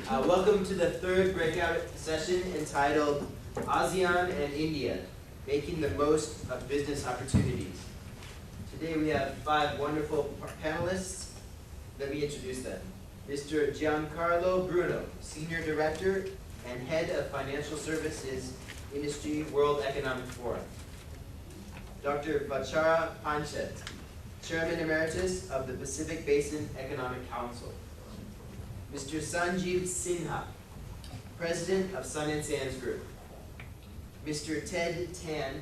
Welcome to the third breakout session entitled ASEAN and India, Making the Most of Business Opportunities. Today we have 5 wonderful panelists. Let me introduce them. Mr. Giancarlo Bruno, Senior Director and Head of Financial Services Industry, World Economic Forum. Dr. Vachara Panchet, Chairman Emeritus of the Pacific Basin Economic Council. Mr. Sanjeev Sinha, President of Sun and Sands Group. Mr. Ted Tan,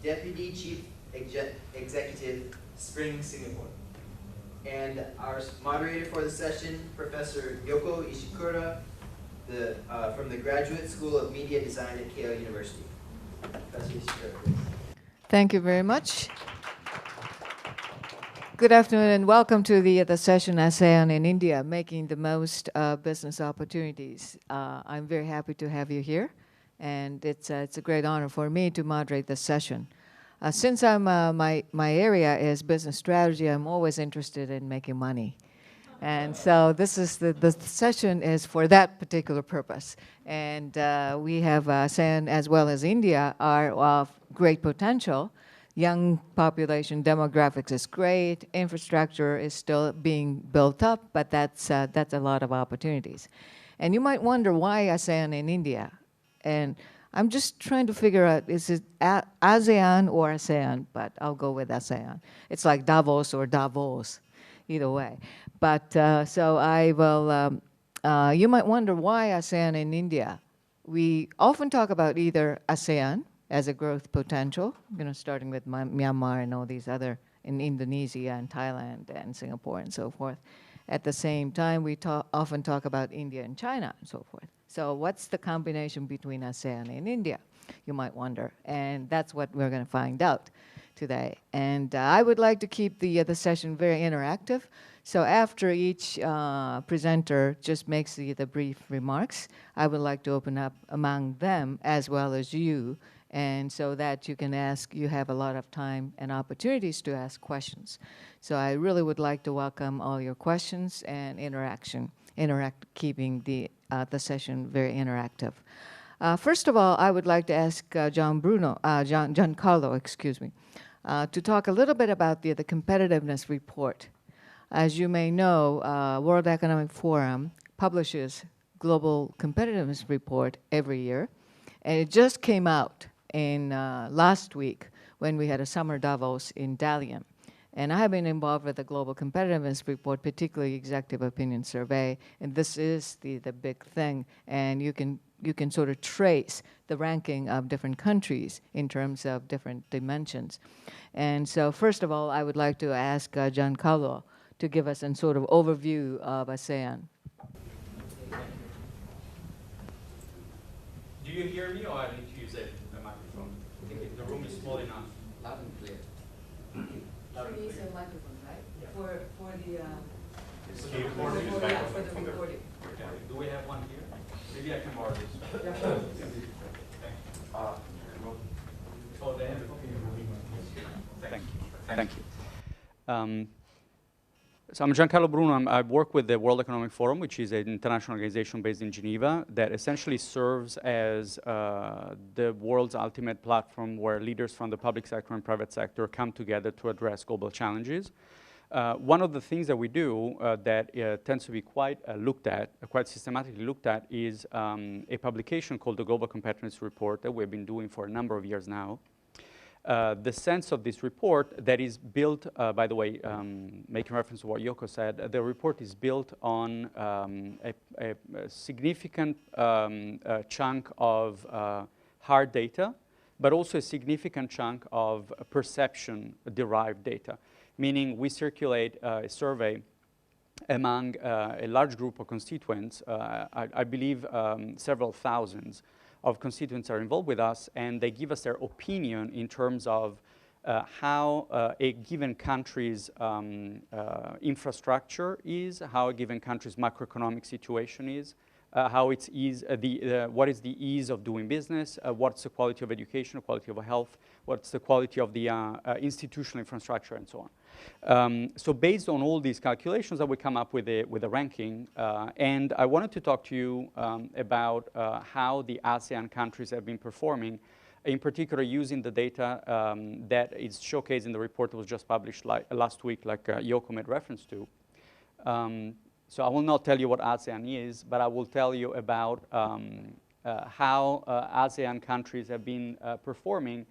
Deputy Chief Executive, Spring Singapore. And our moderator for the session, Professor Yoko Ishikura, from the Graduate School of Media Design at Keio University. Professor Ishikura, please. Thank you very much. Good afternoon and welcome to the session ASEAN in India, Making the Most of Business Opportunities. I'm very happy to have you here, and it's a great honor for me to moderate this session. Since my area is business strategy, I'm always interested in making money. And so this is the session is for that particular purpose. And we have ASEAN as well as India are of great potential. Young population demographics is great. Infrastructure is still being built up, but that's a lot of opportunities. And you might wonder why ASEAN in India. And I'm just trying to figure out, is it ASEAN or ASEAN? But I'll go with ASEAN. It's like Davos or Davos, either way. But so I will, you might wonder why ASEAN in India. We often talk about either ASEAN as a growth potential, starting with Myanmar and all these other, in Indonesia and Thailand and Singapore and so forth. At the same time, we often talk about India and China and so forth. So what's the combination between ASEAN and India, you might wonder. And that's what we're going to find out today. And I would like to keep the session very interactive. So after each presenter just makes the brief remarks, I would like to open up among them as well as you, and so that you can ask, you have a lot of time and opportunities to ask questions. So I really would like to welcome all your questions and keeping the session very interactive. First of all, I would like to ask Giancarlo, to talk a little bit about the competitiveness report. As you may know, World Economic Forum publishes Global Competitiveness Report every year, and it just came out in last week when we had a summer Davos in Dalian. And I have been involved with the Global Competitiveness Report, particularly Executive Opinion Survey, and this is the big thing. And you can sort of trace the ranking of different countries in terms of different dimensions. And so first of all, I would like to ask Giancarlo to give us a sort of overview of ASEAN. Do you hear me, or I need to use the microphone? I think the room is small enough. Loud and clear. Loud and Use clear. a microphone, right? Yeah. For the recording. Okay. Do we have one here? Maybe I can borrow this. Yeah. Oh, they have it. Thank you. Thank you. So I'm Giancarlo Bruno. I work with the World Economic Forum, which is an international organization based in Geneva that essentially serves as the world's ultimate platform where leaders from the public sector and private sector come together to address global challenges. One of the things that we do that tends to be quite systematically looked at, is a publication called the Global Competitiveness Report that we've been doing for a number of years now. The sense of this report that is built, by the way, making reference to what Yoko said, the report is built on a significant chunk of hard data, but also a significant chunk of perception-derived data, meaning we circulate a survey among a large group of constituents, I believe several thousands of constituents are involved with us, and they give us their opinion in terms of how a given country's infrastructure is, how a given country's macroeconomic situation is, how it's what is the ease of doing business, what's the quality of education, quality of health, what's the quality of the institutional infrastructure, and so on. So based on all these calculations, I would come up with a ranking, and I wanted to talk to you about how the ASEAN countries have been performing, in particular using the data that is showcased in the report that was just published last week, like Yoko made reference to. So I will not tell you what ASEAN is, but I will tell you about how ASEAN countries have been performing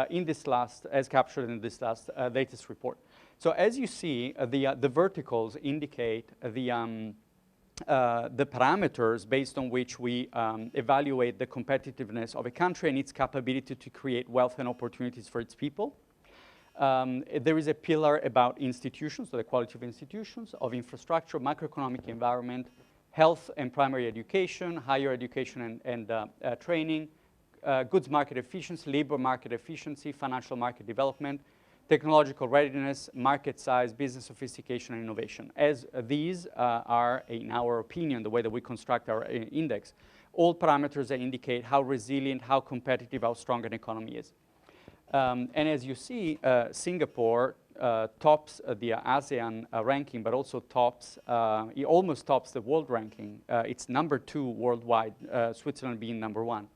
in this last, as captured in this last latest report. So as you see, the verticals indicate the parameters based on which we evaluate the competitiveness of a country and its capability to create wealth and opportunities for its people. There is a pillar about institutions, so the quality of institutions, of infrastructure, macroeconomic environment, health and primary education, higher education and training, goods market efficiency, labor market efficiency, financial market development, technological readiness, market size, business sophistication, and innovation. As these are, in our opinion, the way that we construct our index, all parameters that indicate how resilient, how competitive, how strong an economy is. And as you see, Singapore tops the ASEAN ranking, but also it almost tops the world ranking. It's number 2 worldwide, Switzerland being number 1.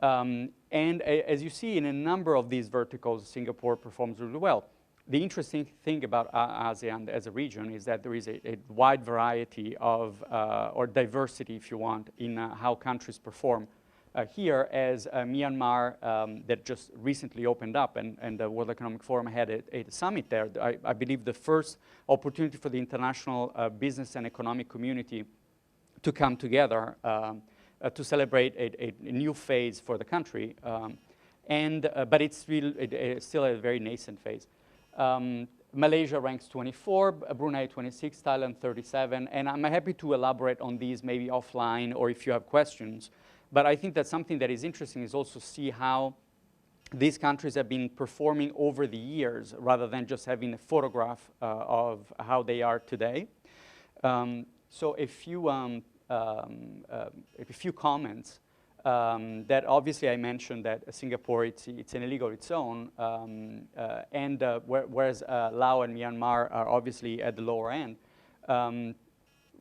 And as you see, in a number of these verticals, Singapore performs really well. The interesting thing about ASEAN as a region is that there is a wide variety of, or diversity, if you want, in how countries perform. Here, as Myanmar, that just recently opened up, and the World Economic Forum had a summit there, I believe the first opportunity for the international business and economic community to come together to celebrate a new phase for the country, but it's still a very nascent phase. Malaysia ranks 24, Brunei 26, Thailand 37, and I'm happy to elaborate on these maybe offline or if you have questions. But I think that something that is interesting is also see how these countries have been performing over the years rather than just having a photograph of how they are today. So a few comments that obviously I mentioned that Singapore, it's an illegal its own, whereas Laos and Myanmar are obviously at the lower end.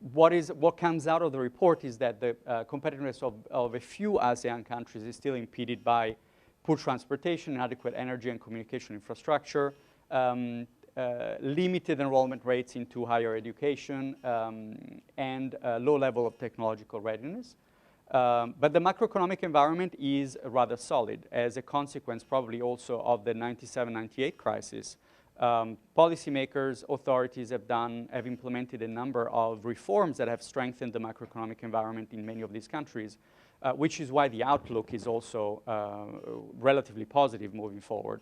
What comes out of the report is that the competitiveness of a few ASEAN countries is still impeded by poor transportation, inadequate energy and communication infrastructure, limited enrollment rates into higher education, and low level of technological readiness. But the macroeconomic environment is rather solid as a consequence probably also of the 97-98 crisis. Policymakers, authorities have implemented a number of reforms that have strengthened the macroeconomic environment in many of these countries, which is why the outlook is also relatively positive moving forward.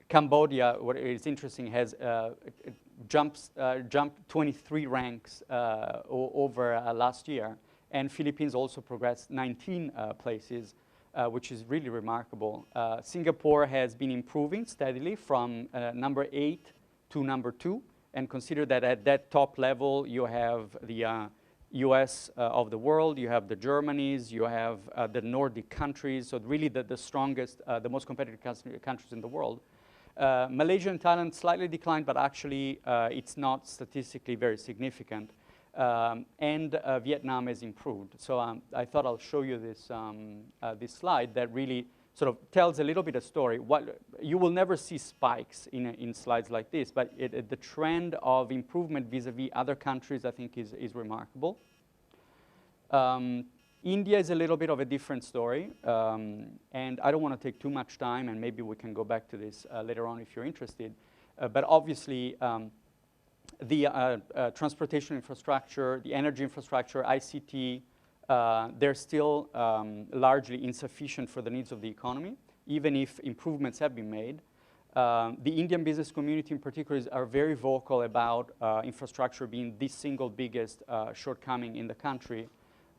Cambodia, what is interesting, has jumped 23 ranks over last year, and Philippines also progressed 19 places, which is really remarkable. Singapore has been improving steadily from number 8 to number 2, and consider that at that top level you have the US of the world, you have the Germanys, you have the Nordic countries, so really the strongest, the most competitive countries in the world. Malaysia and Thailand slightly declined, but actually it's not statistically very significant. And Vietnam has improved. So I thought I'll show you this slide that really sort of tells a little bit of story. You will never see spikes in slides like this, but the trend of improvement vis-a-vis other countries, I think, is remarkable. India is a little bit of a different story, and I don't want to take too much time, and maybe we can go back to this later on if you're interested. But obviously, the transportation infrastructure, the energy infrastructure, ICT, they're still largely insufficient for the needs of the economy, even if improvements have been made. The Indian business community in particular are very vocal about infrastructure being the single biggest shortcoming in the country,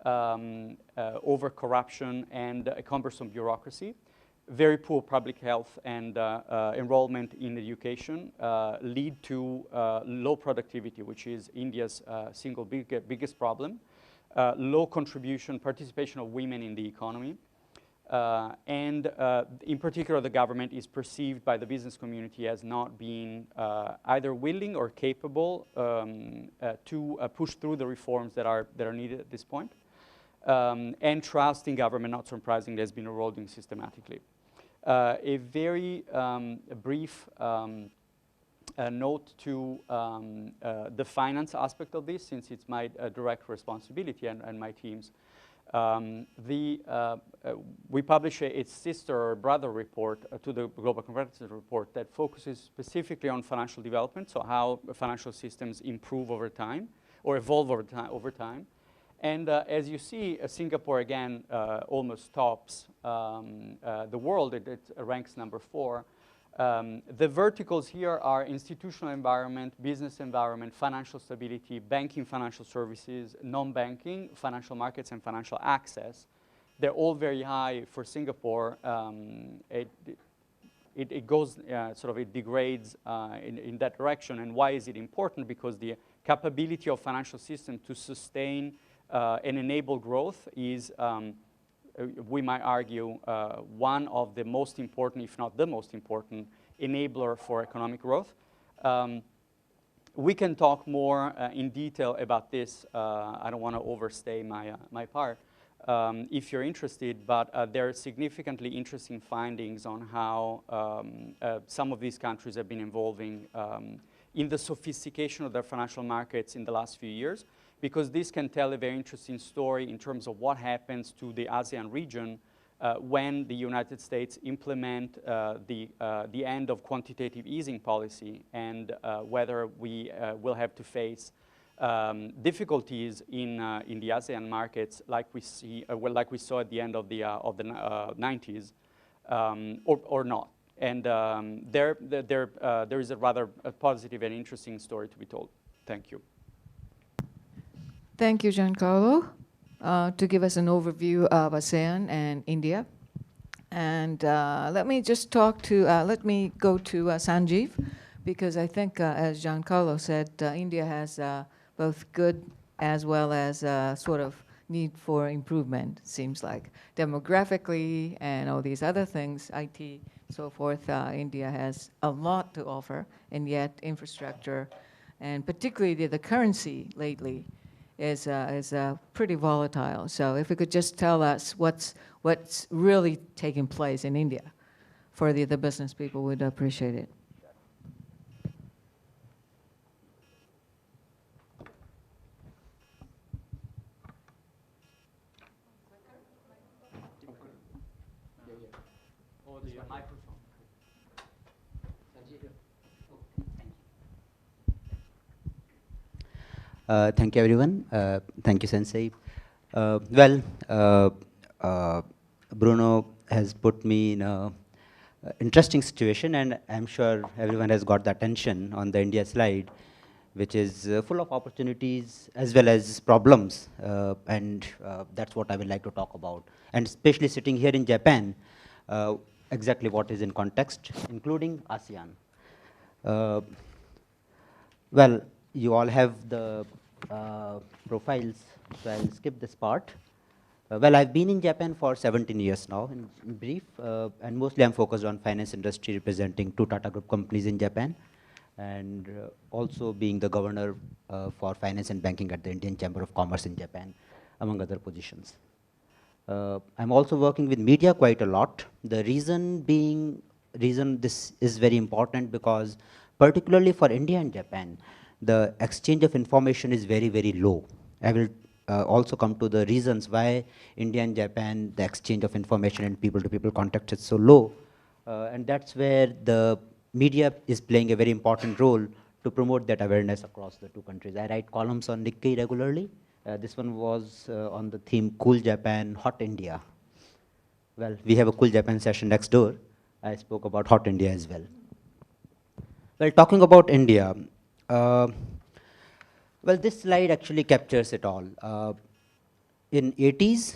over corruption and a cumbersome bureaucracy. very poor public health and enrollment in education lead to low productivity, which is India's single biggest problem, low participation of women in the economy, and in particular the government is perceived by the business community as not being either willing or capable to push through the reforms that are needed at this point. And trust in government, not surprisingly, has been eroding systematically. A very brief note to the finance aspect of this, since it's my direct responsibility and my team's. We publish its sister or brother report to the Global Competitiveness Report that focuses specifically on financial development, so how financial systems improve over time or evolve over time. And as you see, Singapore again almost tops the world. It ranks number 4. The verticals here are institutional environment, business environment, financial stability, banking, financial services, non-banking, financial markets, and financial access. They're all very high for Singapore. It goes it degrades in that direction. And why is it important? Because the capability of financial system to sustain and enable growth is, we might argue, one of the most important, if not the most important, enabler for economic growth. We can talk more in detail about this. I don't want to overstay my part if you're interested, but there are significantly interesting findings on how some of these countries have been evolving in the sophistication of their financial markets in the last few years, because this can tell a very interesting story in terms of what happens to the ASEAN region when the United States implement the end of quantitative easing policy, and whether we will have to face difficulties in the ASEAN markets like we saw at the end of the 90s, or not. And there is a rather positive and interesting story to be told. Thank you. Thank you, Giancarlo, to give us an overview of ASEAN and India. And let me just let me go to Sanjeev, because I think, as Giancarlo said, India has both good as well as sort of need for improvement, seems like. Demographically and all these other things, IT, so forth, India has a lot to offer, and yet infrastructure, and particularly the currency lately, is pretty volatile. So if we could just tell us what's really taking place in India for the business people, would appreciate it. Thank you, everyone. Thank you, Sensei. Bruno has put me in an interesting situation, and I'm sure everyone has got the attention on the India slide, which is full of opportunities as well as problems, and that's what I would like to talk about. And especially sitting here in Japan, exactly what is in context, including ASEAN. You all have the profiles, so I'll skip this part. I've been in Japan for 17 years now, in brief, and mostly I'm focused on finance industry, representing 2 Tata Group companies in Japan, and also being the governor for finance and banking at the Indian Chamber of Commerce in Japan, among other positions. I'm also working with media quite a lot. The reason this is very important, because particularly for India and Japan, the exchange of information is very, very low. I will also come to the reasons why India and Japan, the exchange of information and people-to-people contact is so low. And that's where the media is playing a very important role to promote that awareness across the 2 countries. I write columns on Nikkei regularly. This one was on the theme Cool Japan, Hot India. Well, we have a Cool Japan session next door. I spoke about Hot India as well. Well, talking about India, this slide actually captures it all. In 80s,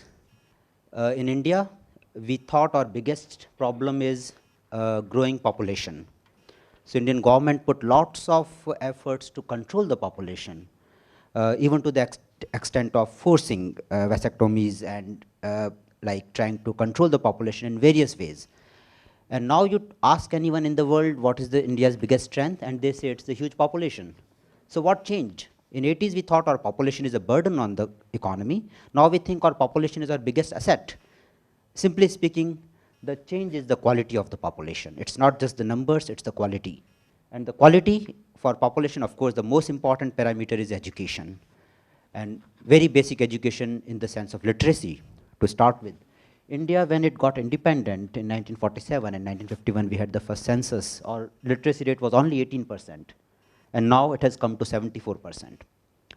in India, we thought our biggest problem is growing population. So Indian government put lots of efforts to control the population, even to the extent of forcing vasectomies and like trying to control the population in various ways. And now you ask anyone in the world what is the India's biggest strength, and they say it's the huge population. So what changed? In 80s, we thought our population is a burden on the economy. Now we think our population is our biggest asset. Simply speaking, the change is the quality of the population. It's not just the numbers, it's the quality. And the quality for population, of course, the most important parameter is education. And very basic education in the sense of literacy, to start with. India, when it got independent in 1947 and 1951, we had the first census. Our literacy rate was only 18%. And now it has come to 74%.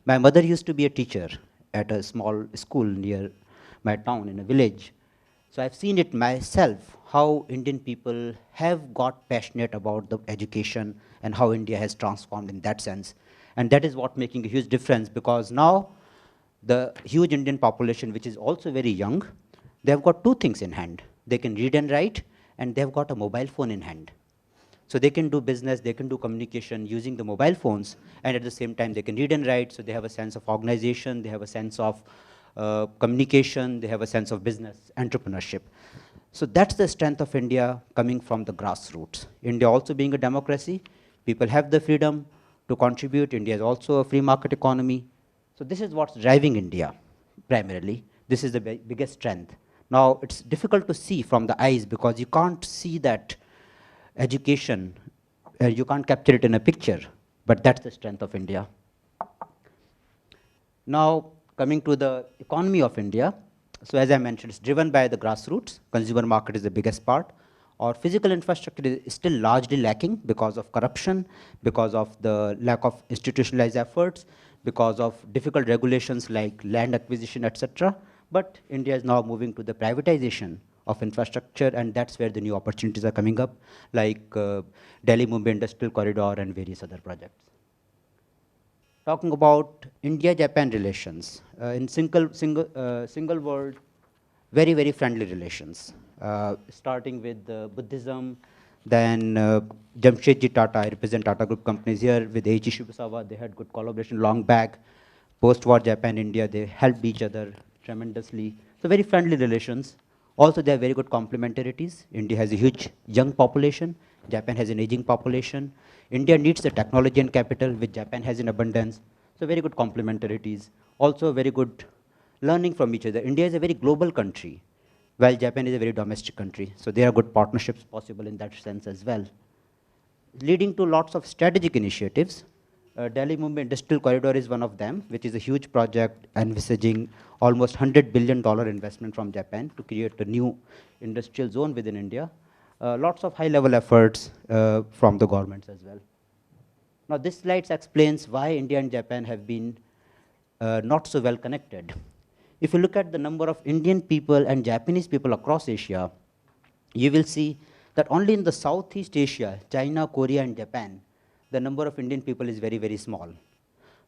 My mother used to be a teacher at a small school near my town in a village. So I've seen it myself, how Indian people have got passionate about the education and how India has transformed in that sense. And that is what making a huge difference, because now the huge Indian population, which is also very young, they've got two things in hand. They can read and write, and they've got a mobile phone in hand. So they can do business, they can do communication using the mobile phones, and at the same time they can read and write, so they have a sense of organization, they have a sense of communication, they have a sense of business, entrepreneurship. So that's the strength of India coming from the grassroots. India also being a democracy, people have the freedom to contribute. India is also a free market economy. So this is what's driving India, primarily. This is the biggest strength. Now, it's difficult to see from the eyes because you can't see that education, you can't capture it in a picture, but that's the strength of India. Now, coming to the economy of India, so as I mentioned, it's driven by the grassroots. Consumer market is the biggest part. Our physical infrastructure is still largely lacking because of corruption, because of the lack of institutionalized efforts, because of difficult regulations like land acquisition, etc. But India is now moving to the privatization of infrastructure, and that's where the new opportunities are coming up, like Delhi-Mumbai Industrial Corridor and various other projects. Talking about India-Japan relations, in single word, very, very friendly relations, starting with Buddhism, then Jamshedji Tata, I represent Tata Group companies here, with Eiichi Shibusawa, they had good collaboration long back. Post-war Japan-India, they helped each other tremendously. So very friendly relations. Also, they have very good complementarities. India has a huge young population. Japan has an aging population. India needs the technology and capital, which Japan has in abundance. So very good complementarities. Also very good learning from each other. India is a very global country, while Japan is a very domestic country. So there are good partnerships possible in that sense as well. Leading to lots of strategic initiatives. Delhi-Mumbai Industrial Corridor is one of them, which is a huge project envisaging almost $100 billion investment from Japan to create a new industrial zone within India. Lots of high-level efforts from the governments as well. Now, this slide explains why India and Japan have been not so well connected. If you look at the number of Indian people and Japanese people across Asia, you will see that only in the Southeast Asia, China, Korea, and Japan, the number of Indian people is very, very small.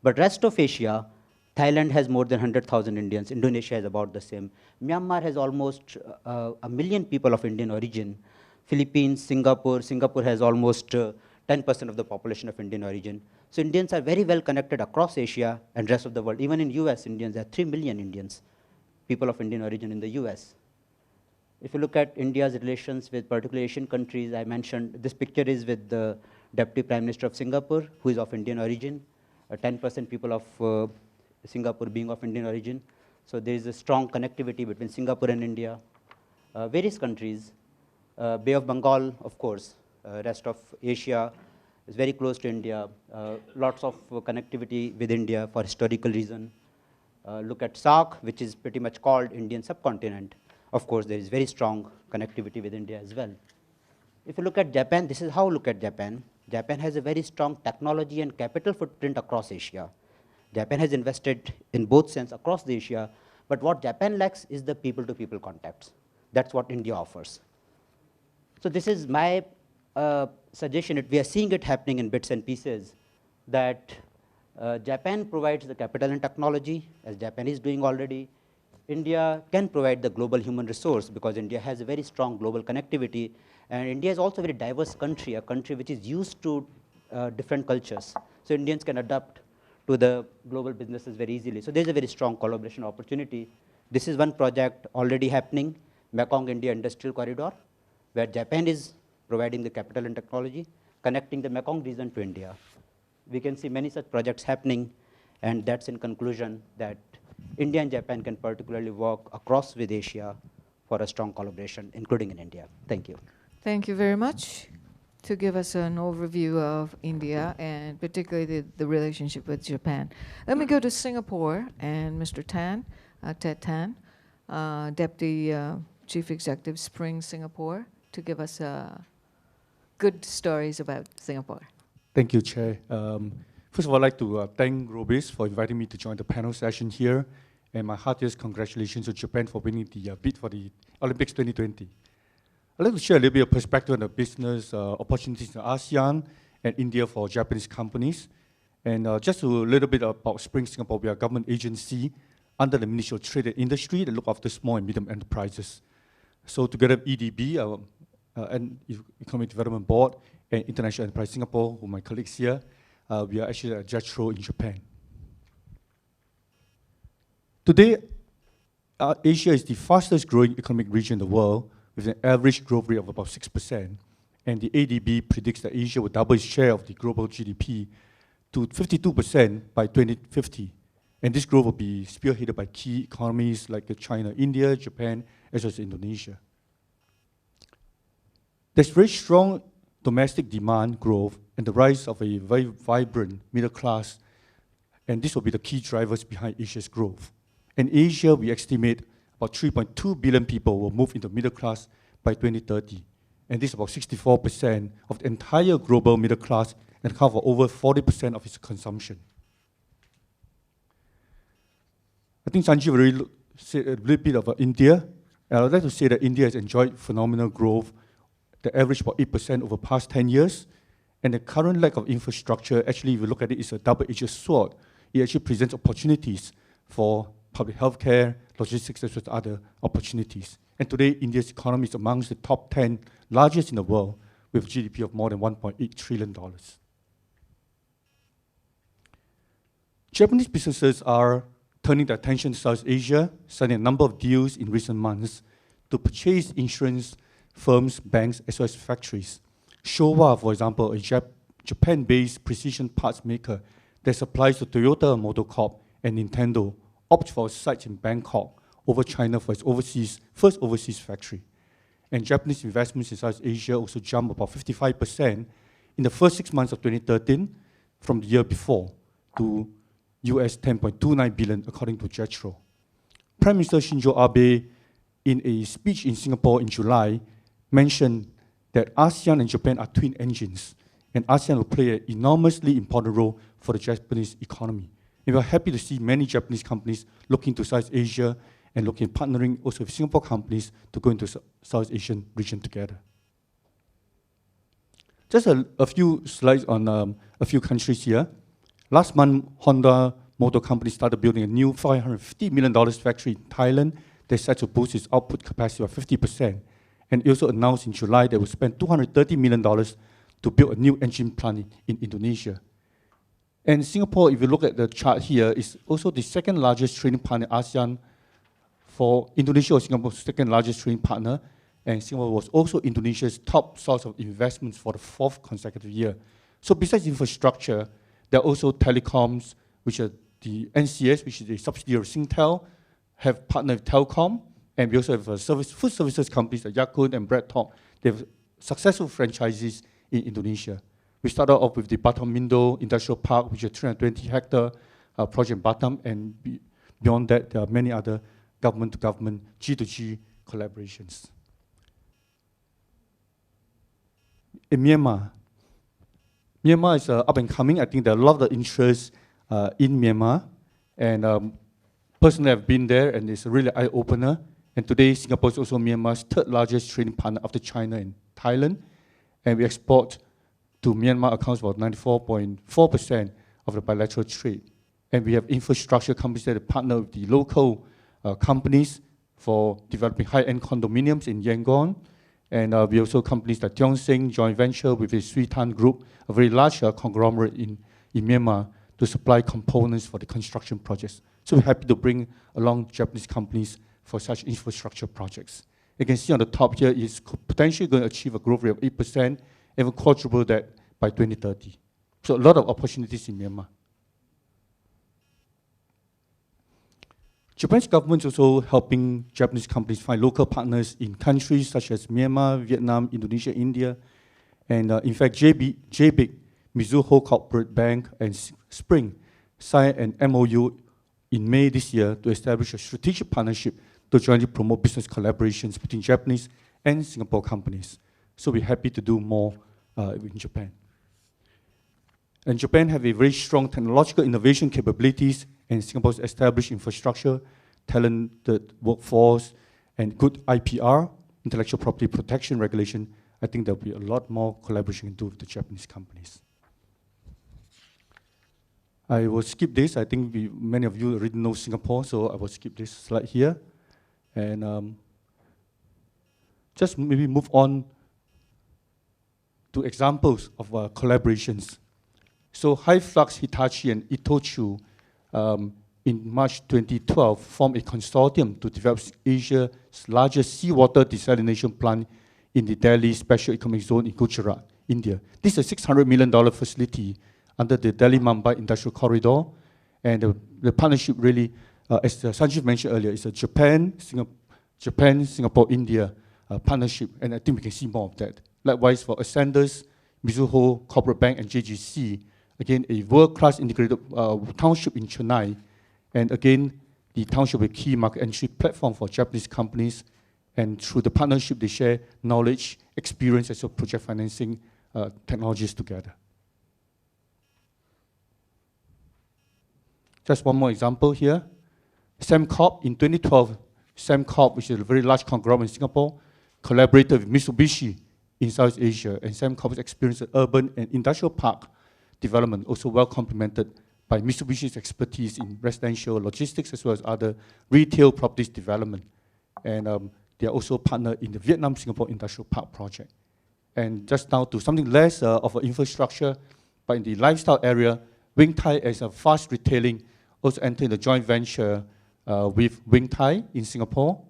But rest of Asia, Thailand has more than 100,000 Indians. Indonesia has about the same. Myanmar has almost 1 million people of Indian origin. Philippines, Singapore has almost 10% of the population of Indian origin. So Indians are very well connected across Asia and rest of the world. Even in US, Indians, there are 3 million Indians, people of Indian origin in the US. If you look at India's relations with particular Asian countries, I mentioned this picture is with the Deputy Prime Minister of Singapore, who is of Indian origin, 10% people of Singapore being of Indian origin. So there is a strong connectivity between Singapore and India. Various countries, Bay of Bengal, of course, rest of Asia is very close to India. Lots of connectivity with India for historical reason. Look at SAARC, which is pretty much called Indian subcontinent. Of course, there is very strong connectivity with India as well. If you look at Japan, this is how I look at Japan. Japan has a very strong technology and capital footprint across Asia. Japan has invested in both sense across the Asia, but what Japan lacks is the people-to-people contacts. That's what India offers. So this is my suggestion. We are seeing it happening in bits and pieces, that Japan provides the capital and technology, as Japan is doing already. India can provide the global human resource because India has a very strong global connectivity, and India is also a very diverse country, a country which is used to different cultures. So Indians can adapt to the global businesses very easily. So there's a very strong collaboration opportunity. This is one project already happening, Mekong India Industrial Corridor, where Japan is providing the capital and technology, connecting the Mekong region to India. We can see many such projects happening, and that's in conclusion that India and Japan can particularly work across with Asia for a strong collaboration, including in India. Thank you. Thank you very much to give us an overview of India and particularly the relationship with Japan. Let me go to Singapore and Mr. Tan, Ted Tan, Deputy Chief Executive, Spring Singapore, to give us good stories about Singapore. Thank you, Chair. First of all, I'd like to thank Robis for inviting me to join the panel session here, and my heartiest congratulations to Japan for winning the bid for the Olympics 2020. I'd like to share a little bit of perspective on the business opportunities in ASEAN and India for Japanese companies. And just a little bit about Spring Singapore. We are a government agency under the Ministry of Trade and Industry that look after small and medium enterprises. So together with EDB, and Economic Development Board, and International Enterprise Singapore, who are my colleagues here, we are actually at JETRO in Japan. Today, Asia is the fastest growing economic region in the world, with an average growth rate of about 6%. And the ADB predicts that Asia will double its share of the global GDP to 52% by 2050. And this growth will be spearheaded by key economies like China, India, Japan, as well as Indonesia. There's very strong domestic demand growth and the rise of a very vibrant middle class, and this will be the key drivers behind Asia's growth. In Asia, we estimate about 3.2 billion people will move into middle class by 2030, and this is about 64% of the entire global middle class and account for over 40% of its consumption. I think Sanjeev already said a little bit about India, and I would like to say that India has enjoyed phenomenal growth, the average about 8% over the past 10 years, and the current lack of infrastructure, actually, if you look at it, is a double-edged sword. It actually presents opportunities for public healthcare, logistics, as well as other opportunities. And today, India's economy is amongst the top 10 largest in the world, with GDP of more than $1.8 trillion. Japanese businesses are turning their attention to South Asia, signing a number of deals in recent months to purchase insurance firms, banks, as well as factories. Showa, for example, a Japan-based precision parts maker that supplies to Toyota Motor Corp and Nintendo, opted for a site in Bangkok over China for its first overseas factory. And Japanese investments in South Asia also jumped about 55% in the first 6 months of 2013 from the year before to US 10.29 billion, according to JETRO. Prime Minister Shinzo Abe, in a speech in Singapore in July, mentioned that ASEAN and Japan are twin engines, and ASEAN will play an enormously important role for the Japanese economy. And we're happy to see many Japanese companies looking to South Asia and looking at partnering also with Singapore companies to go into South Asian region together. Just a few slides on a few countries here. Last month, Honda Motor Company started building a new $550 million factory in Thailand. They set to boost its output capacity by 50%. And it also announced in July they will spend $230 million to build a new engine plant in Indonesia. And Singapore, if you look at the chart here, is also the second largest trading partner in ASEAN. For Indonesia was Singapore's second largest trading partner, and Singapore was also Indonesia's top source of investments for the 4th consecutive year. So besides infrastructure, there are also telecoms, which are the NCS, which is a subsidiary of Singtel, have partnered with Telkom, and we also have food services companies like Yakult and BreadTalk. They have successful franchises in Indonesia. We started off with the Batam Mindo Industrial Park, which is a 320-hectare project in Batam, and beyond that, there are many other government-to-government, G2G collaborations. In Myanmar, Myanmar is up and coming. I think there are a lot of interest in Myanmar, and personally I've been there, and it's a really eye-opener. And today, Singapore is also Myanmar's 3rd largest trading partner after China and Thailand, and we export to Myanmar accounts for 94.4% of the bilateral trade. And we have infrastructure companies that partner with the local companies for developing high-end condominiums in Yangon. And we also companies like Tiongxing joint venture with the Suitan Group, a very large conglomerate in Myanmar, to supply components for the construction projects. So we're happy to bring along Japanese companies for such infrastructure projects. You can see on the top here is potentially going to achieve a growth rate of 8%, even quadruple that by 2030. So a lot of opportunities in Myanmar. Japan's government is also helping Japanese companies find local partners in countries such as Myanmar, Vietnam, Indonesia, India. And in fact, JBIC, Mizuho Corporate Bank, and Spring signed an MOU in May this year to establish a strategic partnership to jointly promote business collaborations between Japanese and Singapore companies. So we're happy to do more in Japan. And Japan have a very strong technological innovation capabilities, and Singapore's established infrastructure, talented workforce, and good IPR, intellectual property protection regulation. I think there'll be a lot more collaboration to do with the Japanese companies. I will skip this. I think many of you already know Singapore, so I will skip this slide here. And just maybe move on to examples of collaborations. So HyFlux, Hitachi, and Itochu in March 2012 formed a consortium to develop Asia's largest seawater desalination plant in the Delhi Special Economic Zone in Gujarat, India. This is a $600 million facility under the Delhi-Mumbai Industrial Corridor. And the partnership really, as Sanjeev mentioned earlier, is a Japan-Singapore-India partnership, and I think we can see more of that. Likewise, for Ascendus, Mizuho Corporate Bank, and JGC, again, a world-class integrated township in Chennai, and again, the township is a key market entry platform for Japanese companies, and through the partnership, they share knowledge, experience, as well as project financing technologies together. Just one more example here. Sembcorp, in 2012, Sembcorp, which is a very large conglomerate in Singapore, collaborated with Mitsubishi in South Asia, and Sembcorp's experience in urban and industrial park development also well complemented by Mitsubishi's expertise in residential logistics as well as other retail properties development. And they are also partner in the Vietnam-Singapore Industrial Park project. And just now to something less of an infrastructure, but in the lifestyle area, Wing Tai, as a fast retailing, also entered a joint venture with Wing Tai in Singapore.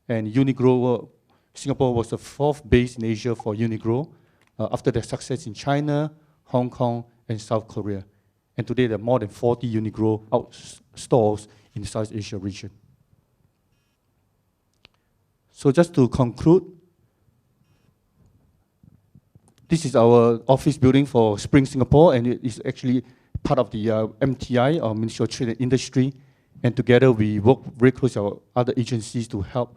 And Uniqlo, Singapore was the fourth base in Asia for Uniqlo after their success in China, Hong Kong, and South Korea. And today there are more than 40 Uniqlo stores in the South Asia region. So just to conclude, this is our office building for Spring Singapore, and it is actually part of the MTI, or Ministry of Trade and Industry. And together we work very closely with our other agencies to help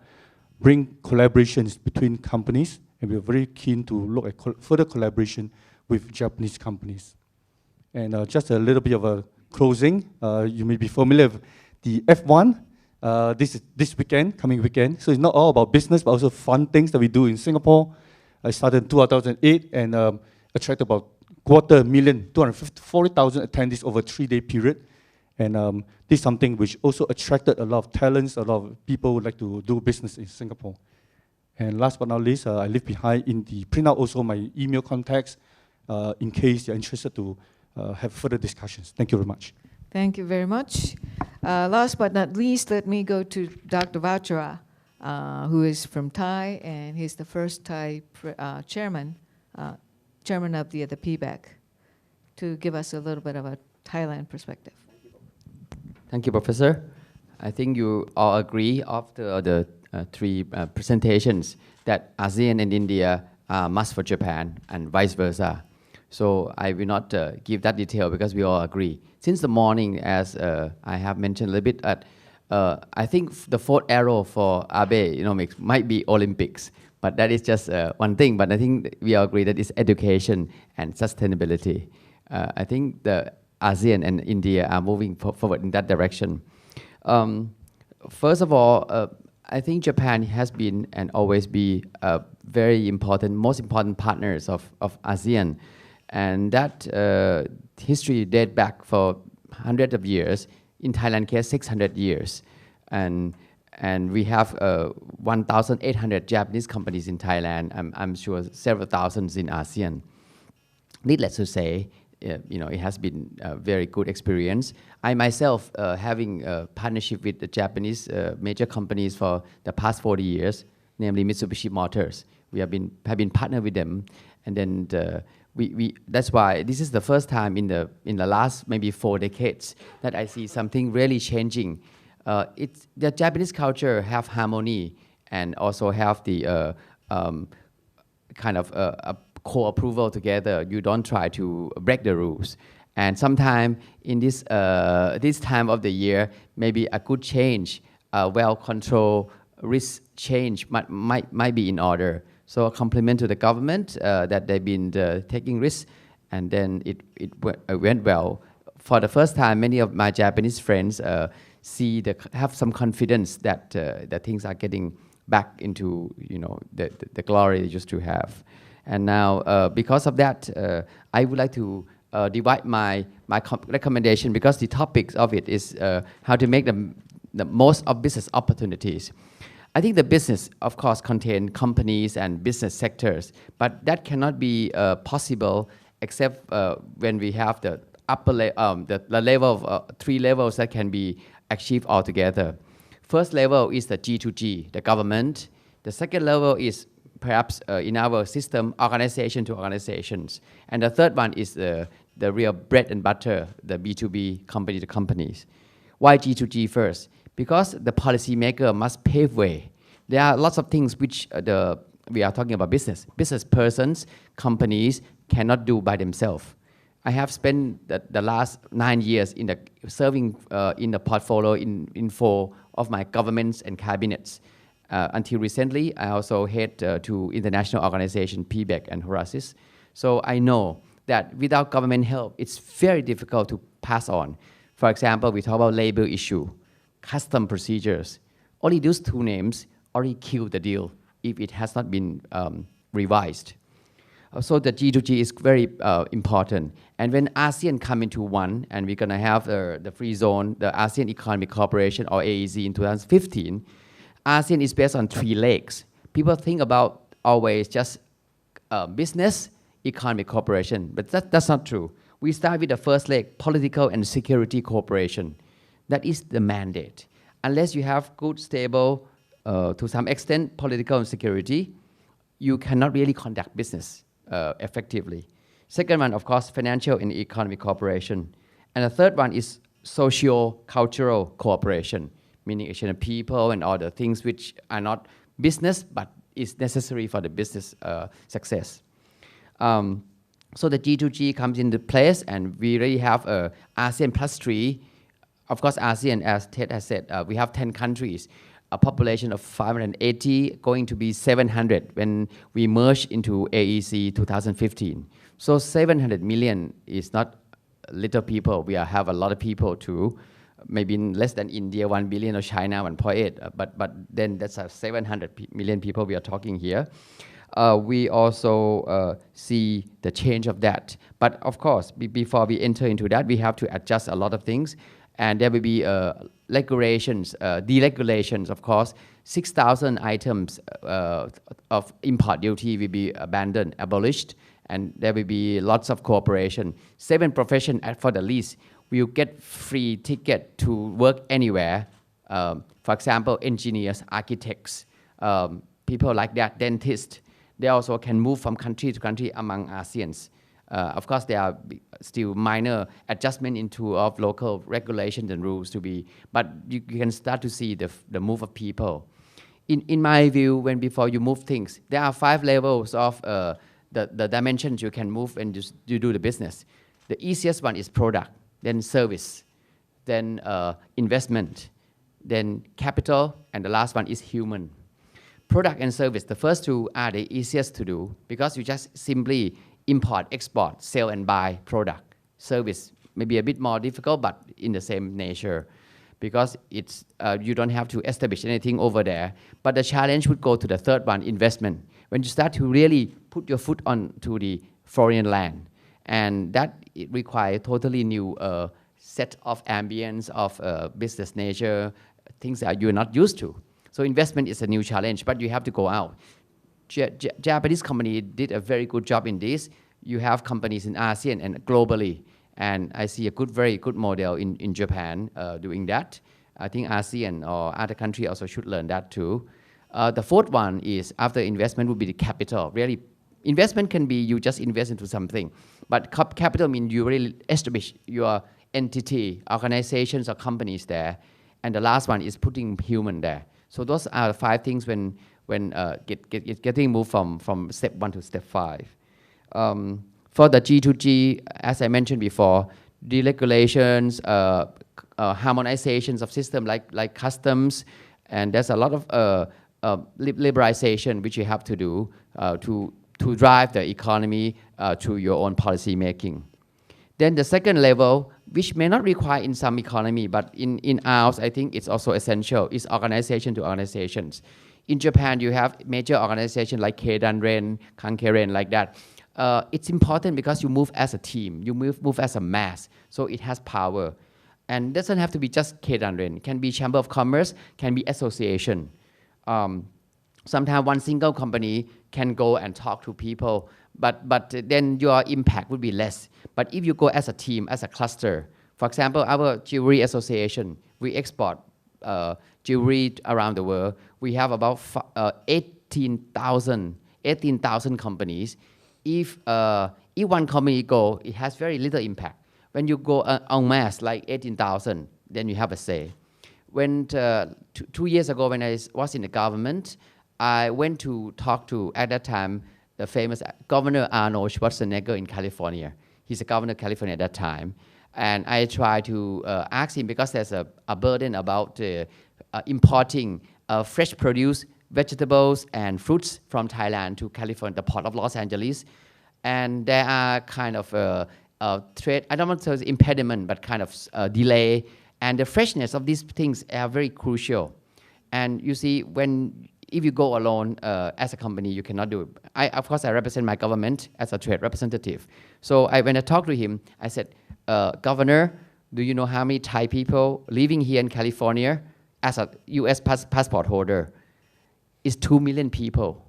bring collaborations between companies, and we're very keen to look at further collaboration with Japanese companies. And just a little bit of a closing. You may be familiar with the F1 this weekend, coming weekend. So it's not all about business, but also fun things that we do in Singapore. I started in 2008 and attracted about 240,000 attendees over a 3-day period. And this is something which also attracted a lot of talents, a lot of people who would like to do business in Singapore. And last but not least, I leave behind in the printout also my email contacts in case you're interested to have further discussions. Thank you very much. Thank you very much. Last but not least, let me go to Dr. Vachara, who is from Thai, and he's the first Thai chairman of the PBAC, to give us a little bit of a Thailand perspective. Thank you, Professor. I think you all agree after the three presentations that ASEAN and India are must for Japan and vice versa. So I will not give that detail because we all agree. Since the morning, as I have mentioned a little bit, I think the fourth arrow for Abe might be Olympics, but that is just one thing. But I think we all agree that it's education and sustainability. I think the ASEAN and India are moving forward in that direction. First of all, I think Japan has been and always be very important, most important partners of ASEAN. And that history dates back for hundreds of years. In Thailand case, 600 years. And And we have 1,800 Japanese companies in Thailand. I'm sure several thousands in ASEAN. Needless to say, it has been a very good experience. I myself, having a partnership with the Japanese major companies for the past 40 years, namely Mitsubishi Motors, we have been partnered with them, and then that's why this is the first time in the last maybe 4 decades that I see something really changing. The Japanese culture have harmony and also have the kind of a co-approval together. You don't try to break the rules. And sometime in this time of the year, maybe a good change, well-controlled risk change might be in order. So a compliment to the government that they've been taking risks, and then it went well. For the first time, many of my Japanese friends have some confidence that things are getting back into the glory they used to have. And now, because of that, I would like to divide my recommendation, because the topic of it is how to make the most of business opportunities. I think the business, of course, contains companies and business sectors, but that cannot be possible except when we have the the level of 3 levels that can be achieved altogether. First level is the G2G, the government. The second level is perhaps in our system, organization to organizations. And the third one is the real bread and butter, the B2B, company to companies. Why G2G first? Because the policymaker must pave way. There are lots of things which we are talking about business. Business persons, companies cannot do by themselves. I have spent the last 9 years serving in the portfolio in 4 of my governments and cabinets. Until recently, I also head to international organization PBEC and Horasis. So I know that without government help, it's very difficult to pass on. For example, we talk about labor issue, custom procedures. Only those 2 names already killed the deal if it has not been revised. So the G2G is very important. And when ASEAN come into one, and we're going to have the free zone, the ASEAN Economic Cooperation, or AEC, in 2015, ASEAN is based on 3 legs. People think about always just business, economic cooperation, but that's not true. We start with the first leg, political and security cooperation. That is the mandate. Unless you have good, stable, to some extent, political and security, you cannot really conduct business effectively. Second one, of course, financial and economic cooperation. And the third one is socio-cultural cooperation, meaning exchange of people and all the things which are not business, but is necessary for the business success. So the G2G comes into place, and we really have ASEAN plus 3. Of course, ASEAN, as Ted has said, we have 10 countries, a population of 580, going to be 700 when we merge into AEC 2015. So 700 million is not little people. We have a lot of people too, maybe less than India, 1 billion, or China, 1.8, but then that's 700 million people we are talking here. We also see the change of that. But of course, before we enter into that, we have to adjust a lot of things. And there will be regulations, deregulations, of course. 6,000 items of import duty will be abandoned, abolished, and there will be lots of cooperation. 7 professions for the least will get free ticket to work anywhere. For example, engineers, architects, people like that, dentists. They also can move from country to country among ASEANs. Of course, there are still minor adjustment of local regulations and rules to be, but you can start to see the move of people. In my view, before you move things, there are 5 levels of the dimensions you can move and you do the business. The easiest one is product, then service, then investment, then capital, and the last one is human. Product and service, the first 2 are the easiest to do because you just simply import, export, sell and buy product. Service may be a bit more difficult, but in the same nature because it's you don't have to establish anything over there. But the challenge would go to the third one, investment. When you start to really put your foot onto the foreign land, and that it requires totally new set of ambience of business nature, things that you're not used to. So investment is a new challenge, but you have to go out. Japanese company did a very good job in this. You have companies in ASEAN and globally, and I see a very good model in Japan doing that. I think ASEAN or other countries also should learn that too. The fourth one is after investment would be the capital. Really, investment can be you just invest into something, but capital means you really establish your entity, organizations or companies there. And the last one is putting human there. So those are the 5 things when getting moved from step 1 to step 5. For the G2G, as I mentioned before, deregulations, harmonizations of system like customs, and there's a lot of liberalization which you have to do to drive the economy through your own policy making. Then the second level, which may not require in some economy, but in ours, I think it's also essential, is organization to organizations. In Japan, you have major organizations like Keidanren, Kankeiren, like that. It's important because you move as a team, you move as a mass, so it has power. And it doesn't have to be just Keidanren, it can be Chamber of Commerce, can be association. Sometimes one single company can go and talk to people, but then your impact would be less. But if you go as a team, as a cluster, for example, our jewelry association, we export jewelry around the world. We have about 18,000 companies. If one company go, it has very little impact. When you go en masse, like 18,000, then you have a say. When 2 years ago, when I was in the government, I went to talk to, at that time, the famous Governor Arnold Schwarzenegger in California. He's the governor of California at that time. And I tried to ask him, because there's a burden about importing fresh produce, vegetables and fruits from Thailand to California, the port of Los Angeles. And there are kind of trade, I don't want to say impediment, but kind of delay. And the freshness of these things are very crucial. And you see, if you go alone as a company, you cannot do it. Of course, I represent my government as a trade representative. So when I talked to him, I said, Governor, do you know how many Thai people living here in California as a US passport holder? It's 2 million people.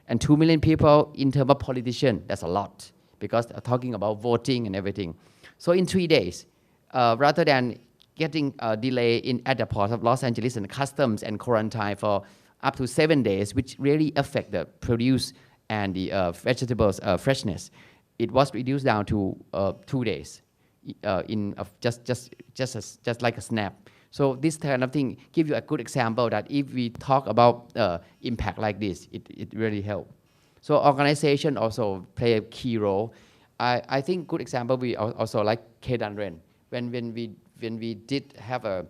And 2 million people in terms of politician, that's a lot, because they're talking about voting and everything. So in 3 days, rather than getting a delay at the port of Los Angeles and customs and quarantine for up to 7 days, which really affect the produce and the vegetables freshness, it was reduced down to 2 days, just like a snap. So this kind of thing give you a good example that if we talk about impact like this, it really helps. So organization also play a key role. I think good example we also like Keidanren. When we did have a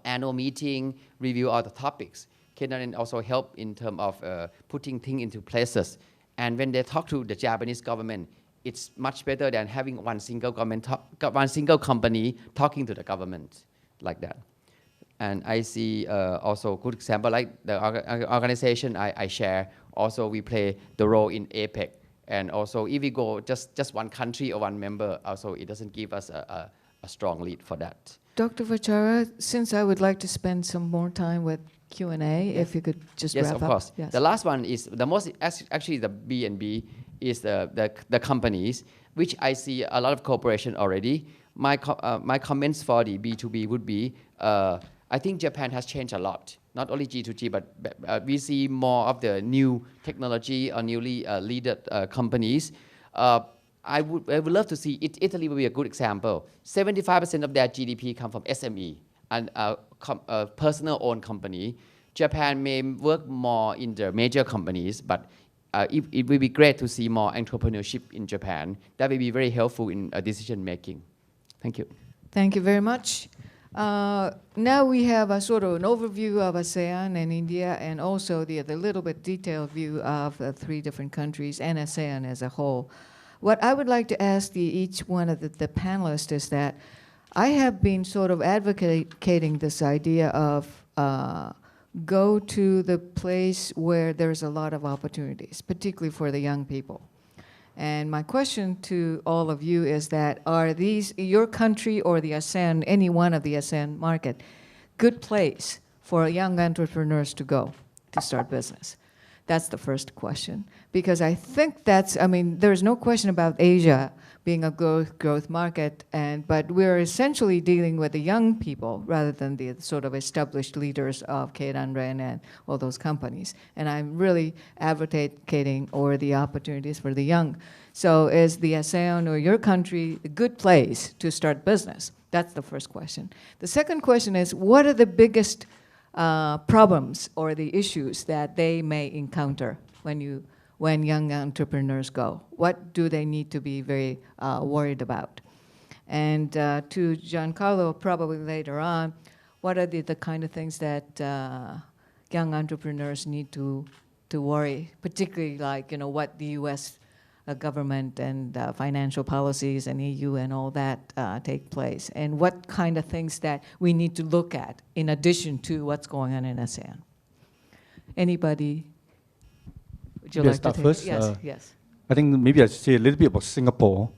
annual meeting, review all the topics, Keidanren also help in terms of putting things into places. And when they talk to the Japanese government, it's much better than having one single company talking to the government like that. And I see also good example like the organization I share. Also, we play the role in APEC. And also, if we go just one country or one member, also it doesn't give us a strong lead for that. Dr. Vachara, since I would like to spend some more time with Q&A, if you could just wrap up. Yes, of course. Yes. The last one is the most, actually the B&B is the companies, which I see a lot of cooperation already. My comments for the B2B would be, I think Japan has changed a lot. Not only G2G, but we see more of the new technology or newly leaded companies. I would love to see it. Italy would be a good example. 75% of their GDP come from SME and personal owned company. Japan may work more in the major companies, but it would be great to see more entrepreneurship in Japan. That would be very helpful in decision making. Thank you. Thank you very much. Now we have a sort of an overview of ASEAN and India, and also the little bit detailed view of the 3 different countries and ASEAN as a whole. What I would like to ask each one of the panelists is that I have been sort of advocating this idea of go to the place where there's a lot of opportunities, particularly for the young people. And my question to all of you is that, are these, your country or the ASEAN, any one of the ASEAN market, good place for young entrepreneurs to go to start business? That's the first question. Because I think there's no question about Asia being a growth market, but we're essentially dealing with the young people rather than the sort of established leaders of Keidanren and all those companies. And I'm really advocating over the opportunities for the young. So is the ASEAN or your country a good place to start business? That's the first question. The second question is, what are the biggest problems or the issues that they may encounter when young entrepreneurs go? What do they need to be very worried about? And to Giancarlo, probably later on, what are the kind of things that young entrepreneurs need to worry, particularly like what the U.S. Government and financial policies and EU and all that take place, and what kind of things that we need to look at in addition to what's going on in ASEAN? Anybody? Would you May I like start to take first? Yes, yes. I think maybe I should say a little bit about Singapore.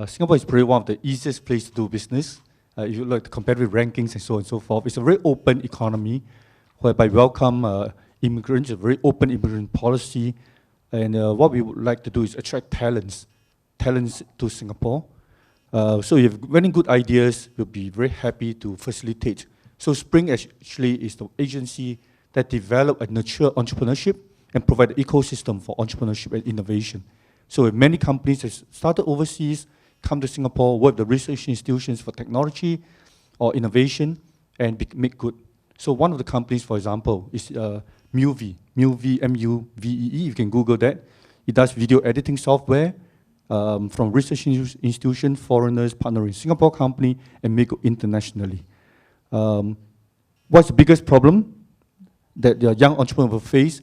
Singapore is probably one of the easiest places to do business. If you look at the competitive rankings and so on and so forth, it's a very open economy whereby we welcome immigrants, a very open immigrant policy. And what we would like to do is attract talents to Singapore. So if you have very good ideas, we'll be very happy to facilitate. So Spring actually is the agency that develop and nurture entrepreneurship and provide an ecosystem for entrepreneurship and innovation. So if many companies have started overseas, come to Singapore, work with the research institutions for technology or innovation, and make good. So one of the companies, for example, is Mulvee, M-U-V-E-E, you can Google that. It does video editing software from research institution, foreigners, partnering Singapore company, and make it internationally. What's the biggest problem that the young entrepreneur will face?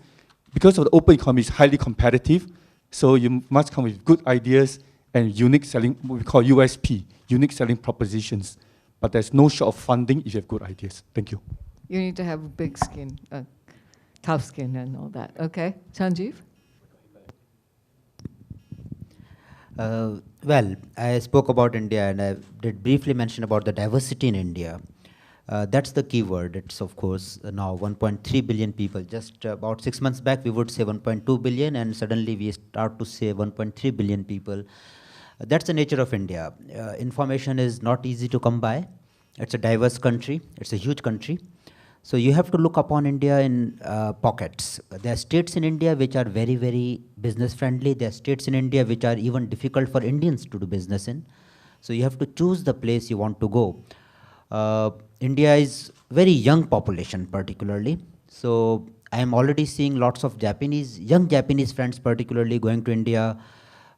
Because of the open economy is highly competitive, so you must come with good ideas and unique selling, what we call USP, unique selling propositions. But there's no short of funding if you have good ideas. Thank you. You need to have big skin, tough skin and all that. Okay, Sanjeev? Well, I spoke about India and I did briefly mention about the diversity in India. That's the key word. It's of course now 1.3 billion people. Just about 6 months back we would say 1.2 billion and suddenly we start to say 1.3 billion people. That's the nature of India. Information is not easy to come by. It's a diverse country. It's a huge country. So you have to look upon India in pockets. There are states in India which are very, very business friendly. There are states in India which are even difficult for Indians to do business in. So you have to choose the place you want to go. India is very young population particularly. So I am already seeing lots of young Japanese friends particularly going to India.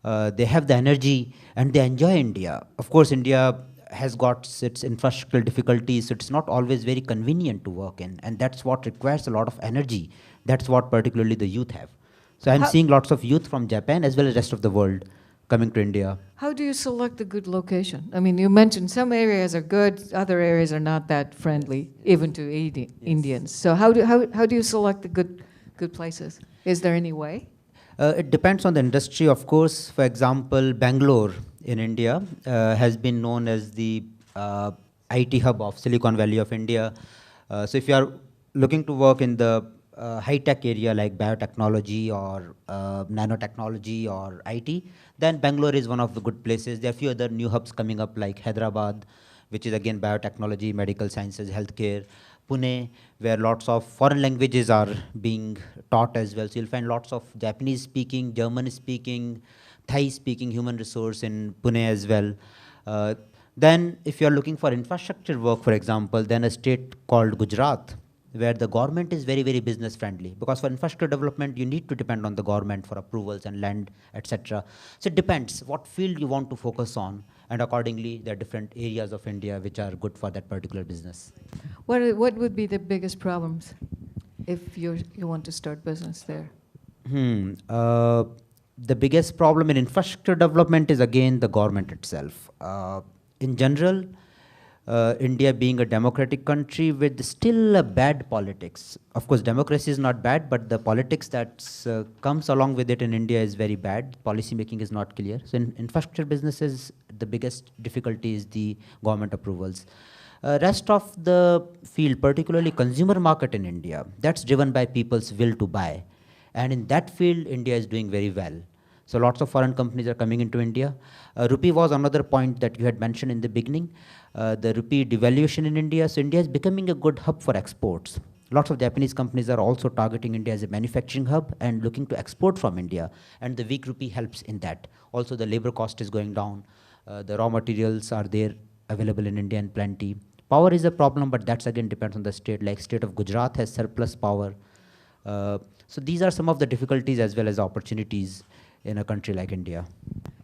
They have the energy and they enjoy India. Of course, India has got its infrastructural difficulties, so it's not always very convenient to work in, and that's what requires a lot of energy. That's what particularly the youth have. So I'm seeing lots of youth from Japan as well as rest of the world coming to India. How do you select a good location? I mean, you mentioned some areas are good, other areas are not that friendly, even to Indians. So how do you select the good places? Is there any way? It depends on the industry, of course. For example, Bangalore in India has been known as the IT hub of Silicon Valley of India. So if you are looking to work in the high-tech area like biotechnology or nanotechnology or IT, then Bangalore is one of the good places. There are a few other new hubs coming up like Hyderabad, which is again biotechnology, medical sciences, healthcare. Pune, where lots of foreign languages are being taught as well. So you'll find lots of Japanese speaking, German speaking, Thai speaking human resource in Pune as well. Then if you're looking for infrastructure work, for example, then a state called Gujarat, where the government is very, very business friendly. Because for infrastructure development, you need to depend on the government for approvals and land, etc. So it depends what field you want to focus on. And accordingly, there are different areas of India which are good for that particular business. What would be the biggest problems if you want to start business there? The biggest problem in infrastructure development is again the government itself. In general, India being a democratic country with still a bad politics. Of course, democracy is not bad, but the politics that comes along with it in India is very bad. Policy making is not clear. So in infrastructure businesses, the biggest difficulty is the government approvals. Rest of the field, particularly consumer market in India, that's driven by people's will to buy. And in that field, India is doing very well. So lots of foreign companies are coming into India. Rupee was another point that you had mentioned in the beginning. The rupee devaluation in India, so India is becoming a good hub for exports. Lots of Japanese companies are also targeting India as a manufacturing hub and looking to export from India, and the weak rupee helps in that. Also, the labor cost is going down. The raw materials are there available in India in plenty. Power is a problem, but that's again depends on the state. Like state of Gujarat has surplus power. So these are some of the difficulties as well as opportunities in a country like India.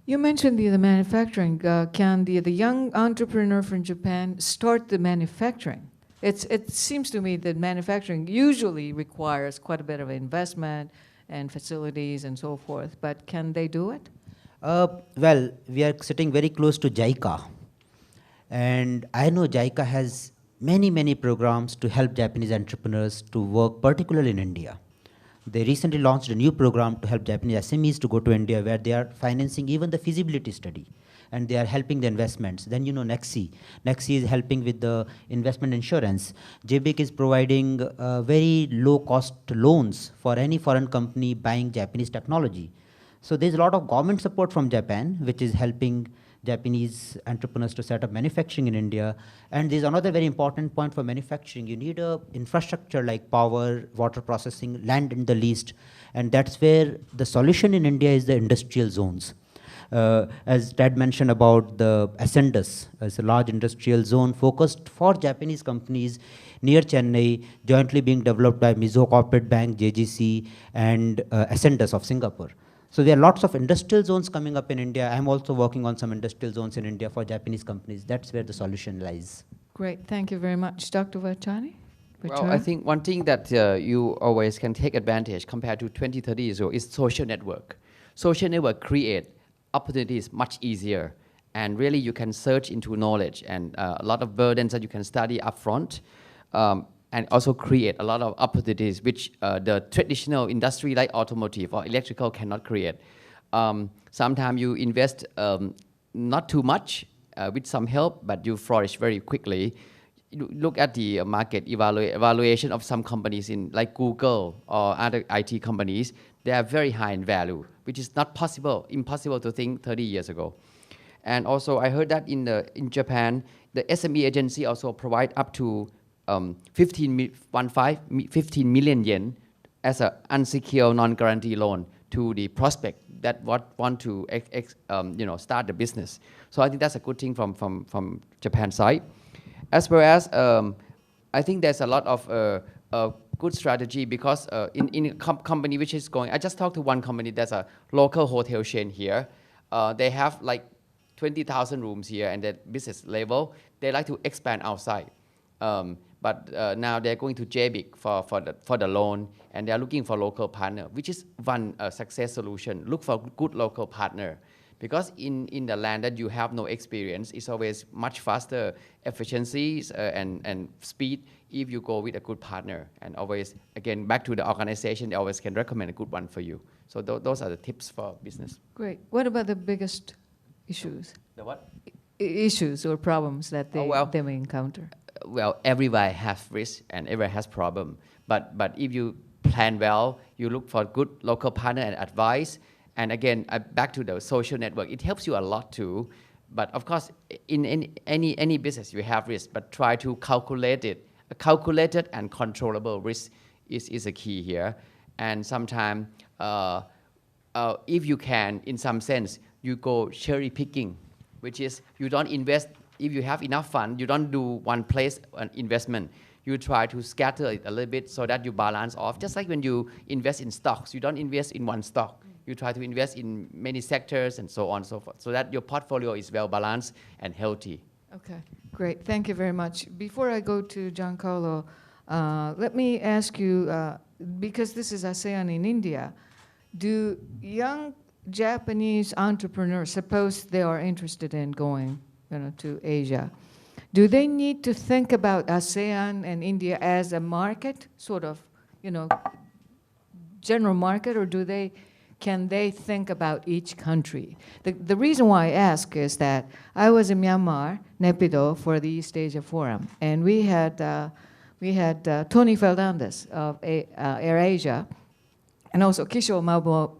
You mentioned the manufacturing. Can the young entrepreneur from Japan start the manufacturing? It seems to me that manufacturing usually requires quite a bit of investment and facilities and so forth, but can they do it? Well, we are sitting very close to JICA, and I know JICA has many programs to help Japanese entrepreneurs to work, particularly in India. They recently launched a new program to help Japanese SMEs to go to India, where they are financing even the feasibility study, and they are helping the investments. Then you know Nexi. Nexi is helping with the investment insurance. JBIC is providing very low-cost loans for any foreign company buying Japanese technology. So there's a lot of government support from Japan, which is helping Japanese entrepreneurs to set up manufacturing in India. And there's another very important point for manufacturing. You need a infrastructure like power, water processing, land in the least. And that's where the solution in India is the industrial zones. As Ted mentioned about the Ascendus, it's a large industrial zone focused for Japanese companies near Chennai, jointly being developed by Mizuho Corporate Bank, JGC, and Ascendus of Singapore. So there are lots of industrial zones coming up in India. I'm also working on some industrial zones in India for Japanese companies. That's where the solution lies. Great, thank you very much. Dr. Vachani? Well, I think one thing that you always can take advantage compared to 20, 30 years ago is social network. Social network create opportunities much easier, and really you can search into knowledge and a lot of burdens that you can study upfront, and also create a lot of opportunities which the traditional industry like automotive or electrical cannot create. Sometimes you invest not too much with some help, but you flourish very quickly. You look at the market evaluation of some companies in like Google or other IT companies. They are very high in value, which is not possible, impossible to think 30 years ago. And also I heard that in Japan, the SME agency also provide up to 15 million yen as an unsecured non-guarantee loan to the prospect that want to start the business. So I think that's a good thing from Japan side. As well as I think there's a lot of good strategy because in a company which is going, I just talked to one company that's a local hotel chain here. They have like 20,000 rooms here and at business level, they like to expand outside. But now they're going to JBIC for the loan, and they're looking for local partner, which is one success solution. Look for good local partner. Because in the land that you have no experience, it's always much faster efficiencies and speed if you go with a good partner. And always, again, back to the organization, they always can recommend a good one for you. So those are the tips for business. Great. What about the biggest issues? The what? Issues or problems that they may encounter? Well, everywhere has risk and everywhere has problem. But if you plan well, you look for good local partner and advice. And again, back to the social network, it helps you a lot too. But of course, in any business, you have risk, but try to calculate it. A calculated and controllable risk is a key here. And sometimes, if you can, in some sense, you go cherry picking, which is you don't invest. If you have enough fund, you don't do one place an investment. You try to scatter it a little bit so that you balance off. Just like when you invest in stocks, you don't invest in one stock. You try to invest in many sectors and so on and so forth, so that your portfolio is well balanced and healthy. Okay, great. Thank you very much. Before I go to Giancarlo, let me ask you, because this is ASEAN in India, do young Japanese entrepreneurs, suppose they are interested in going to Asia, do they need to think about ASEAN and India as a market, sort of, general market, or can they think about each country? The reason why I ask is that I was in Myanmar, Naypyidaw, for the East Asia Forum, and we had Tony Fernandez of AirAsia, and also Kishore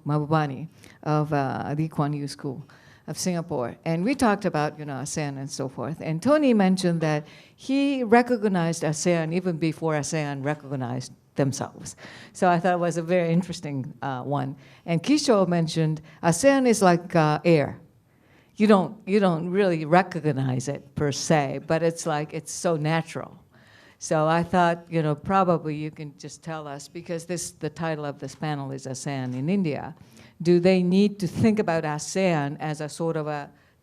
Mahbubani of Lee Kuan Yew School of Singapore. And we talked about, ASEAN and so forth. And Tony mentioned that he recognized ASEAN even before ASEAN recognized themselves. So I thought it was a very interesting one. And Kishore mentioned ASEAN is like air. You don't really recognize it per se, but it's like it's so natural. So I thought, probably you can just tell us, because the title of this panel is ASEAN in India. Do they need to think about ASEAN as a sort of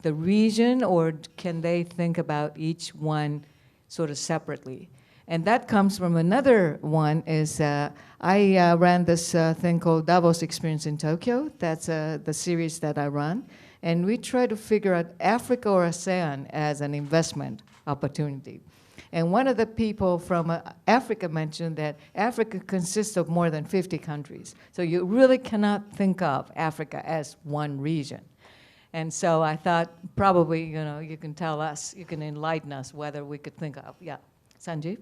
the region, or can they think about each one sort of separately? And that comes from another one is I ran this thing called Davos Experience in Tokyo. That's the series that I run. And we try to figure out Africa or ASEAN as an investment opportunity. And one of the people from Africa mentioned that Africa consists of more than 50 countries. So you really cannot think of Africa as one region. And so I thought probably, you can tell us, you can enlighten us whether we could think of, Sanjeev?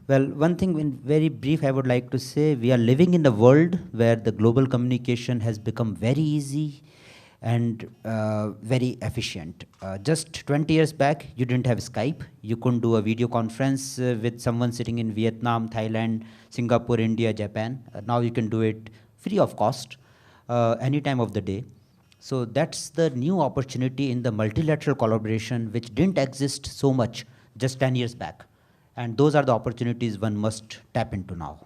Well, one thing in very brief I would like to say, we are living in a world where the global communication has become very easy and very efficient. Just 20 years back, you didn't have Skype. You couldn't do a video conference with someone sitting in Vietnam, Thailand, Singapore, India, Japan. Now you can do it free of cost, any time of the day. So that's the new opportunity in the multilateral collaboration, which didn't exist so much just 10 years back. And those are the opportunities one must tap into now.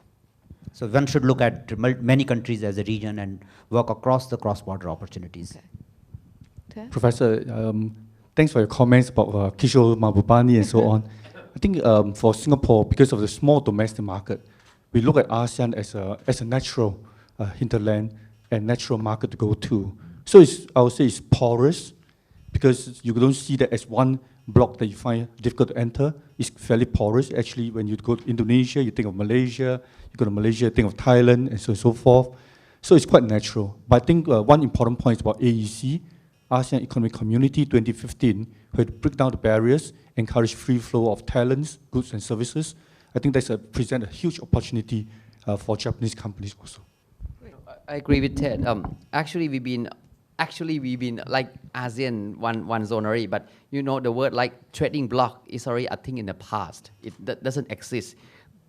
So one should look at many countries as a region and work across the cross-border opportunities. Okay. Professor, thanks for your comments about Kishore Mahbubani and so on. I think for Singapore, because of the small domestic market, we look at ASEAN as a natural hinterland and natural market to go to. So I would say it's porous, because you don't see that as one block that you find difficult to enter. It's fairly porous. Actually, when you go to Indonesia, you think of Malaysia. You go to Malaysia, you think of Thailand, and so on and so forth. So it's quite natural. But I think one important point is about AEC, ASEAN Economic Community 2015, where to break down the barriers, encourage free flow of talents, goods, and services. I think that's present a huge opportunity for Japanese companies also. I agree with Ted. Actually, we've been like ASEAN one zone already, but the word like trading bloc is already a thing in the past. That doesn't exist.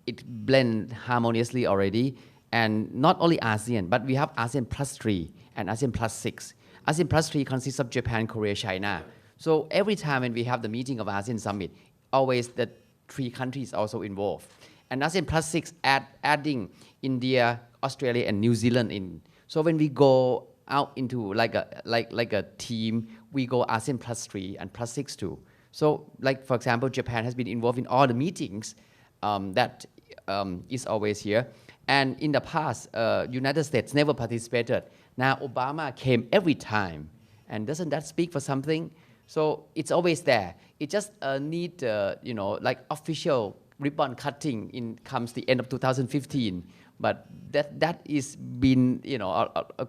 It blends harmoniously already, and not only ASEAN, but we have ASEAN plus 3 and ASEAN plus 6. ASEAN plus 3 consists of Japan, Korea, China. So every time when we have the meeting of ASEAN summit, always the 3 countries also involved. And ASEAN plus 6 adding India, Australia, and New Zealand in. So when we go out into like a team, we go ASEAN plus 3 and plus 6 too. So like, for example, Japan has been involved in all the meetings that is always here. And in the past, United States never participated. Now Obama came every time. And doesn't that speak for something? So it's always there. It just need, like official ribbon cutting comes the end of 2015. But that is been,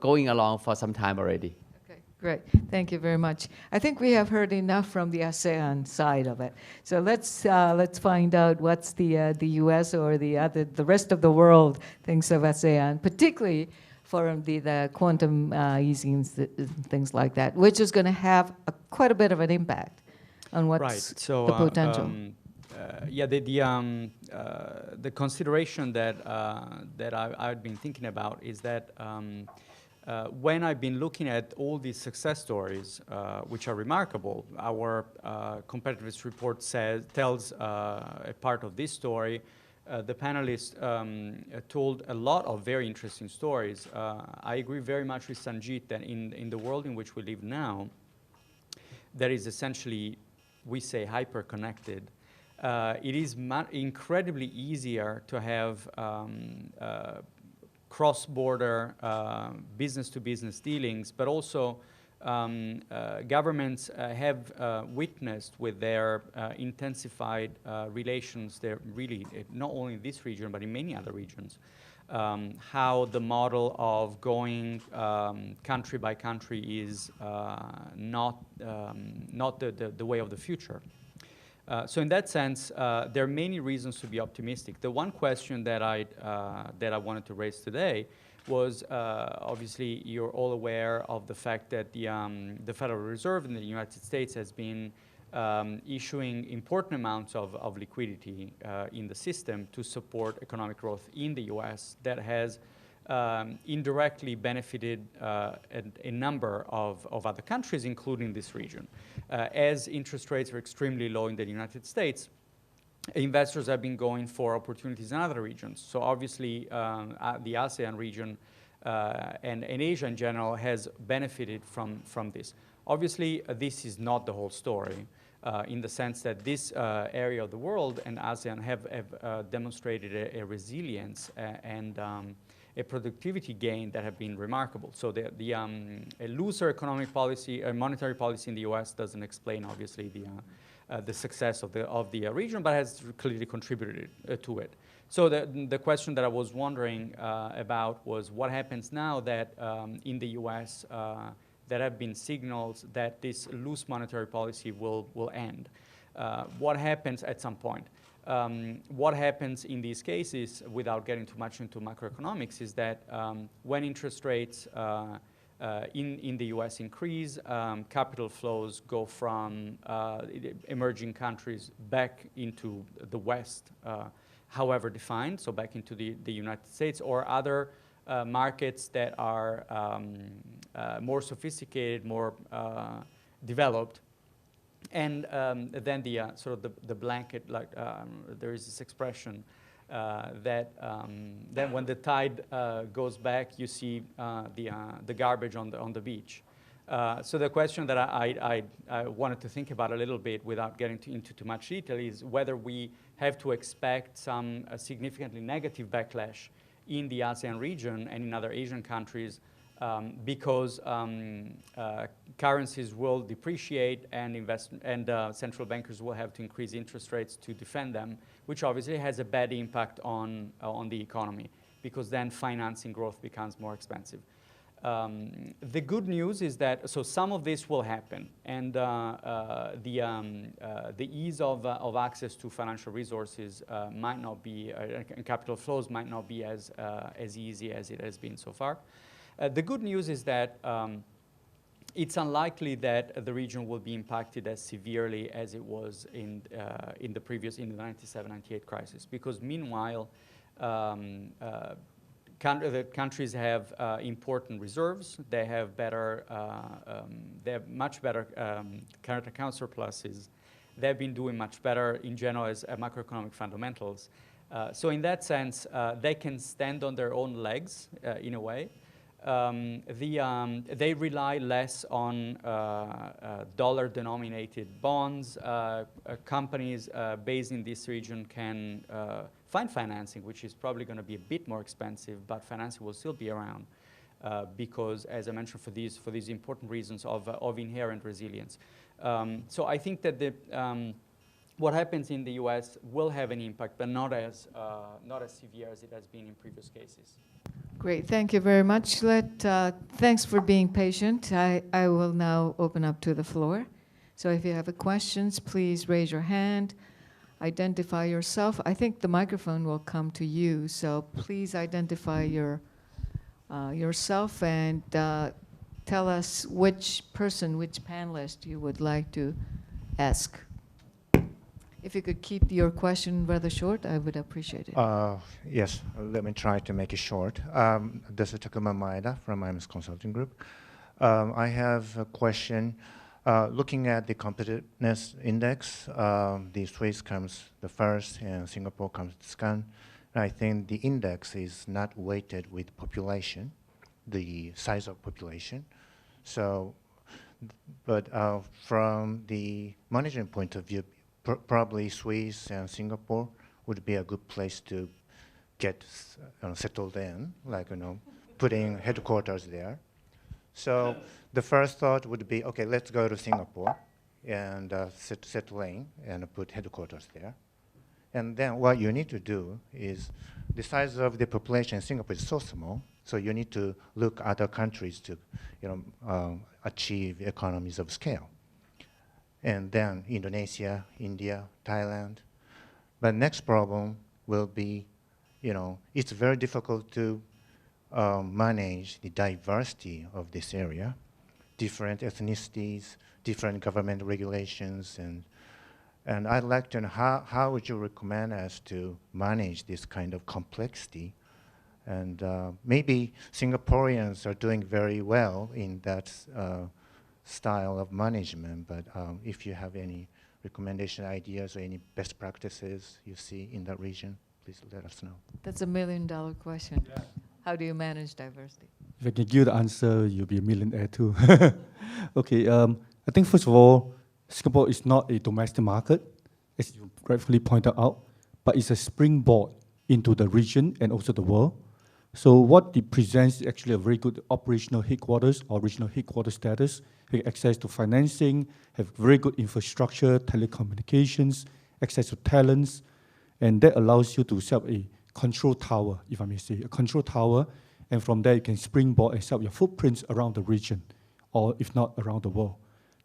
going along for some time already. Okay, great. Thank you very much. I think we have heard enough from the ASEAN side of it. So let's find out what's the U.S. or the rest of the world thinks of ASEAN, particularly for the quantum easing, things like that, which is going to have quite a bit of an impact on what's the potential. The consideration that I've been thinking about is that when I've been looking at all these success stories, which are remarkable, our competitiveness report tells a part of this story. The panelists told a lot of very interesting stories. I agree very much with Sanjeev that in the world in which we live now, that is essentially, we say, hyper-connected. It is incredibly easier to have cross-border business-to-business dealings, but also governments have witnessed with their intensified relations, they're really, not only in this region, but in many other regions, how the model of going country by country is not the way of the future. So in that sense, there are many reasons to be optimistic. The one question that I wanted to raise today was obviously you're all aware of the fact that the Federal Reserve in the United States has been issuing important amounts of liquidity in the system to support economic growth in the US that has indirectly benefited a number of other countries, including this region. As interest rates are extremely low in the United States, investors have been going for opportunities in other regions. So obviously, the ASEAN region and Asia in general has benefited from this. Obviously, this is not the whole story in the sense that this area of the world and ASEAN have demonstrated a resilience and a productivity gain that have been remarkable. So a looser economic policy, monetary policy in the US doesn't explain obviously the success of the region, but has clearly contributed to it. So the question that I was wondering about was what happens now that in the US there have been signals that this loose monetary policy will end. What happens at some point? What happens in these cases, without getting too much into macroeconomics, is that when interest rates in the US increase, capital flows go from emerging countries back into the West, however defined, so back into the United States or other markets that are more sophisticated, more developed. And then the sort of the blanket, like there is this expression that then when the tide goes back, you see the garbage on the beach. So the question that I wanted to think about a little bit without getting into too much detail is whether we have to expect some significantly negative backlash in the ASEAN region and in other Asian countries because currencies will depreciate and central bankers will have to increase interest rates to defend them, which obviously has a bad impact on the economy because then financing growth becomes more expensive. The good news is that, so some of this will happen, and the ease of access to financial resources might not be, and capital flows might not be as easy as it has been so far. The good news is that it's unlikely that the region will be impacted as severely as it was in the 97-98 crisis, because meanwhile, the countries have important reserves. They have much better current account surpluses. They've been doing much better in general as macroeconomic fundamentals. So in that sense, they can stand on their own legs in a way. They rely less on dollar-denominated bonds. Companies based in this region can find financing, which is probably going to be a bit more expensive, but financing will still be around because, as I mentioned, for these important reasons of inherent resilience. So I think that what happens in the U.S. will have an impact, but not as severe as it has been in previous cases. Great, thank you very much. Thanks for being patient. I will now open up to the floor. So if you have questions, please raise your hand, identify yourself. I think the microphone will come to you, so please identify yourself and tell us which panelist you would like to ask. If you could keep your question rather short, I would appreciate it. Yes, let me try to make it short. This is Takuma Maeda from IMS Consulting Group. I have a question. Looking at the competitiveness index, the Swiss comes the first and Singapore comes second. I think the index is not weighted with population, the size of population. So, but from the management point of view, probably Swiss and Singapore would be a good place to get settled in, like, putting headquarters there. So the first thought would be, okay, let's go to Singapore and settle in and put headquarters there. And then what you need to do is the size of the population in Singapore is so small, so you need to look at other countries to, achieve economies of scale. And then Indonesia, India, Thailand. But next problem will be, it's very difficult to manage the diversity of this area, different ethnicities, different government regulations, and I'd like to know how would you recommend us to manage this kind of complexity? And maybe Singaporeans are doing very well in that style of management, but if you have any recommendation ideas or any best practices you see in that region, please let us know. That's a $1 million question. How do you manage diversity? If I can give the answer, you'll be a millionaire too. Okay, I think first of all, Singapore is not a domestic market, as you rightfully pointed out, but it's a springboard into the region and also the world. So what it presents is actually a very good operational headquarters or regional headquarters status, have access to financing, have very good infrastructure, telecommunications, access to talents, and that allows you to set up a control tower, if I may say, a control tower, and from there you can springboard and set up your footprints around the region, or if not, around the world.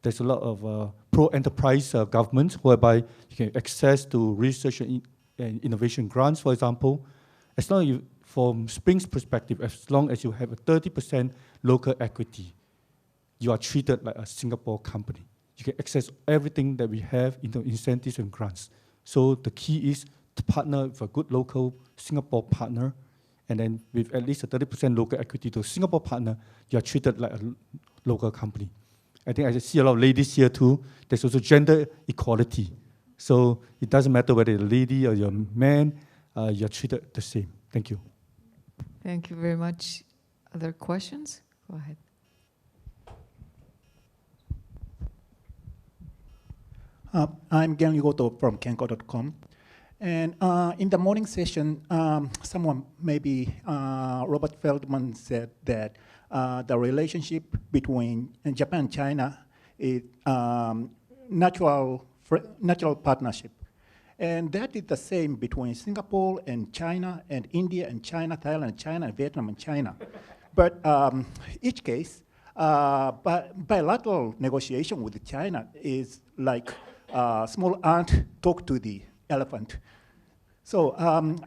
There's a lot of pro-enterprise governments whereby you can access to research and innovation grants, for example. As long as you, from Spring's perspective, as long as you have a 30% local equity, you are treated like a Singapore company. You can access everything that we have in the incentives and grants. So the key is to partner with a good local Singapore partner, and then with at least a 30% local equity to a Singapore partner, you are treated like a local company. I think I see a lot of ladies here too. There's also gender equality. So it doesn't matter whether you're a lady or you're a man, you're treated the same. Thank you. Thank you very much. Other questions? Go ahead. I'm Gary Goto from Kenko.com. And in the morning session, someone, maybe Robert Feldman, said that the relationship between Japan and China is natural partnership. And that is the same between Singapore and China and India and China, Thailand and China, and Vietnam and China. But each case, bilateral negotiation with China is like small ant talk to the elephant. So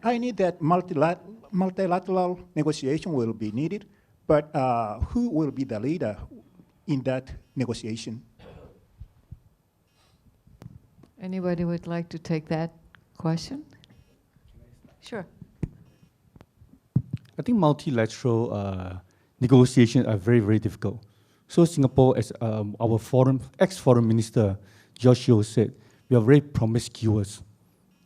I need that multilateral negotiation will be needed, but who will be the leader in that negotiation? Anybody would like to take that question? Sure. I think multilateral negotiations are very, very difficult. So Singapore, as our ex-foreign minister, George Yeo, said, we are very promiscuous.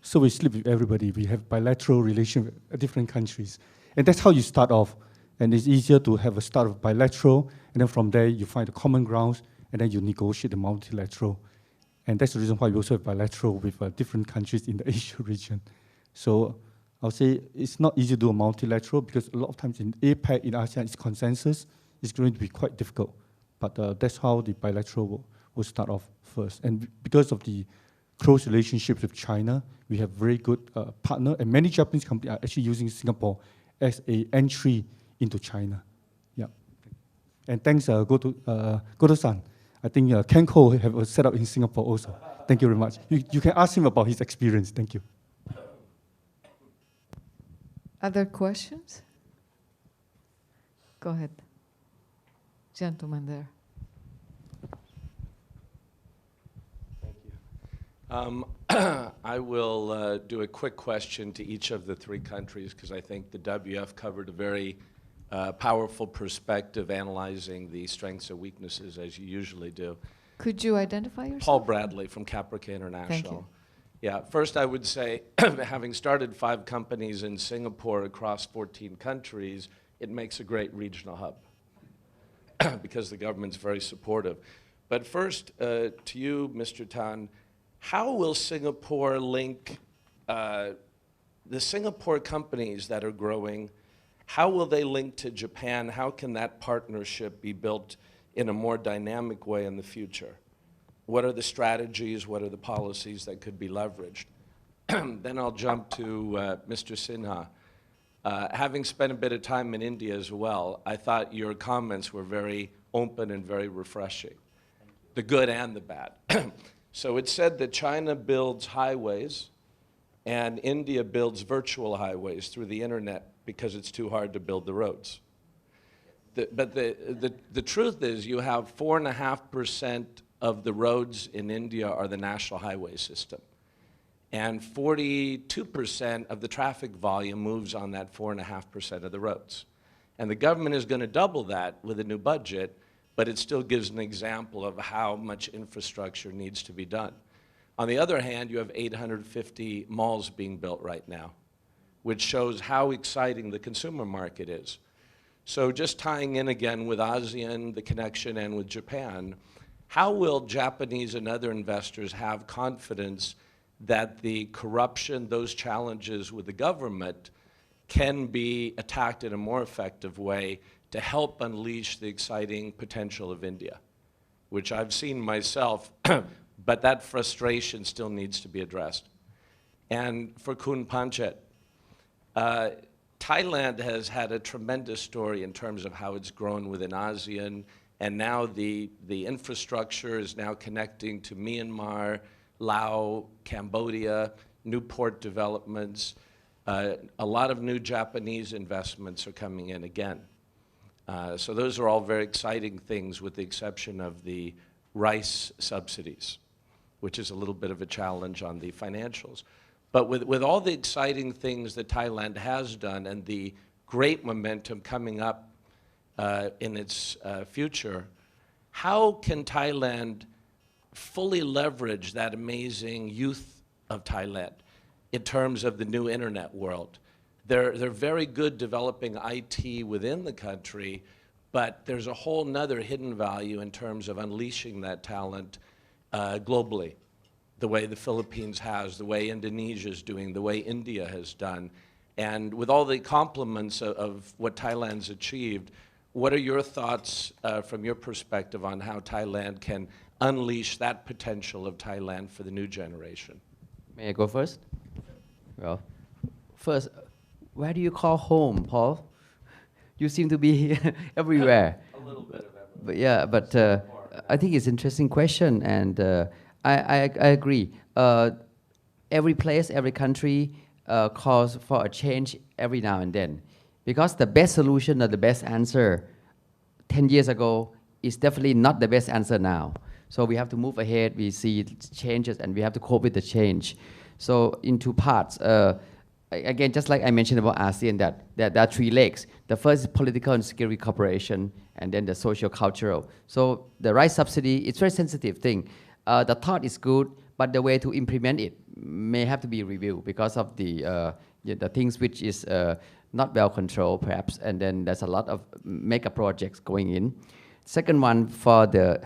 So we sleep with everybody. We have bilateral relations with different countries. And that's how you start off. And it's easier to have a start of bilateral, and then from there you find the common grounds, and then you negotiate the multilateral. And that's the reason why we also have bilateral with different countries in the Asia region. So I'll say it's not easy to do a multilateral because a lot of times in APEC, in ASEAN, it's consensus. It's going to be quite difficult. But that's how the bilateral will start off first. And because of the close relationships with China, we have very good partner, and many Japanese companies are actually using Singapore as an entry into China. Yeah. And thanks, Goto-san. I think Kenko have a setup in Singapore also. Thank you very much. You can ask him about his experience. Thank you. Other questions? Go ahead. Gentleman there. I will do a quick question to each of the three countries because I think the WF covered a very powerful perspective analyzing the strengths and weaknesses as you usually do. Could you identify yourself? Paul Bradley from Caprica International. Thank you. Yeah, first I would say, having started 5 companies in Singapore across 14 countries, it makes a great regional hub because the government's very supportive. But first, to you, Mr. Tan, how will Singapore link the Singapore companies that are growing? How will they link to Japan? How can that partnership be built in a more dynamic way in the future? What are the strategies? What are the policies that could be leveraged? Then I'll jump to Mr. Sinha. Having spent a bit of time in India as well, I thought your comments were very open and very refreshing, the good and the bad. So it said that China builds highways and India builds virtual highways through the internet because it's too hard to build the roads. But the truth is you have 4.5% of the roads in India are the national highway system. And 42% of the traffic volume moves on that 4.5% of the roads. And the government is going to double that with a new budget, but it still gives an example of how much infrastructure needs to be done. On the other hand, you have 850 malls being built right now, which shows how exciting the consumer market is. So just tying in again with ASEAN, the connection, and with Japan, how will Japanese and other investors have confidence that the corruption, those challenges with the government can be attacked in a more effective way to help unleash the exciting potential of India, which I've seen myself, but that frustration still needs to be addressed. And for Khun Panchet, Thailand has had a tremendous story in terms of how it's grown within ASEAN, and now the infrastructure is now connecting to Myanmar, Laos, Cambodia, new port developments. A lot of new Japanese investments are coming in again. So those are all very exciting things with the exception of the rice subsidies, which is a little bit of a challenge on the financials. But with all the exciting things that Thailand has done and the great momentum coming up in its future, how can Thailand fully leverage that amazing youth of Thailand in terms of the new internet world? They're very good developing IT within the country, but there's a whole nother hidden value in terms of unleashing that talent globally, the way the Philippines has, the way Indonesia is doing, the way India has done. And with all the compliments of what Thailand's achieved, what are your thoughts from your perspective on how Thailand can unleash that potential of Thailand for the new generation? May I go first? Well, first, where do you call home, Paul? You seem to be everywhere. A little bit of everything. But yeah, but I think it's an interesting question, and I agree. Every place, every country calls for a change every now and then, because the best solution or the best answer 10 years ago is definitely not the best answer now. So we have to move ahead. We see changes, and we have to cope with the change. So in two parts. Again, just like I mentioned about ASEAN, that there are three legs. The first is political and security cooperation, and then the social cultural. So the rice subsidy, it's a very sensitive thing. The thought is good, but the way to implement it may have to be reviewed because of the things which is not well controlled, perhaps, and then there's a lot of mega projects going in. Second one, for the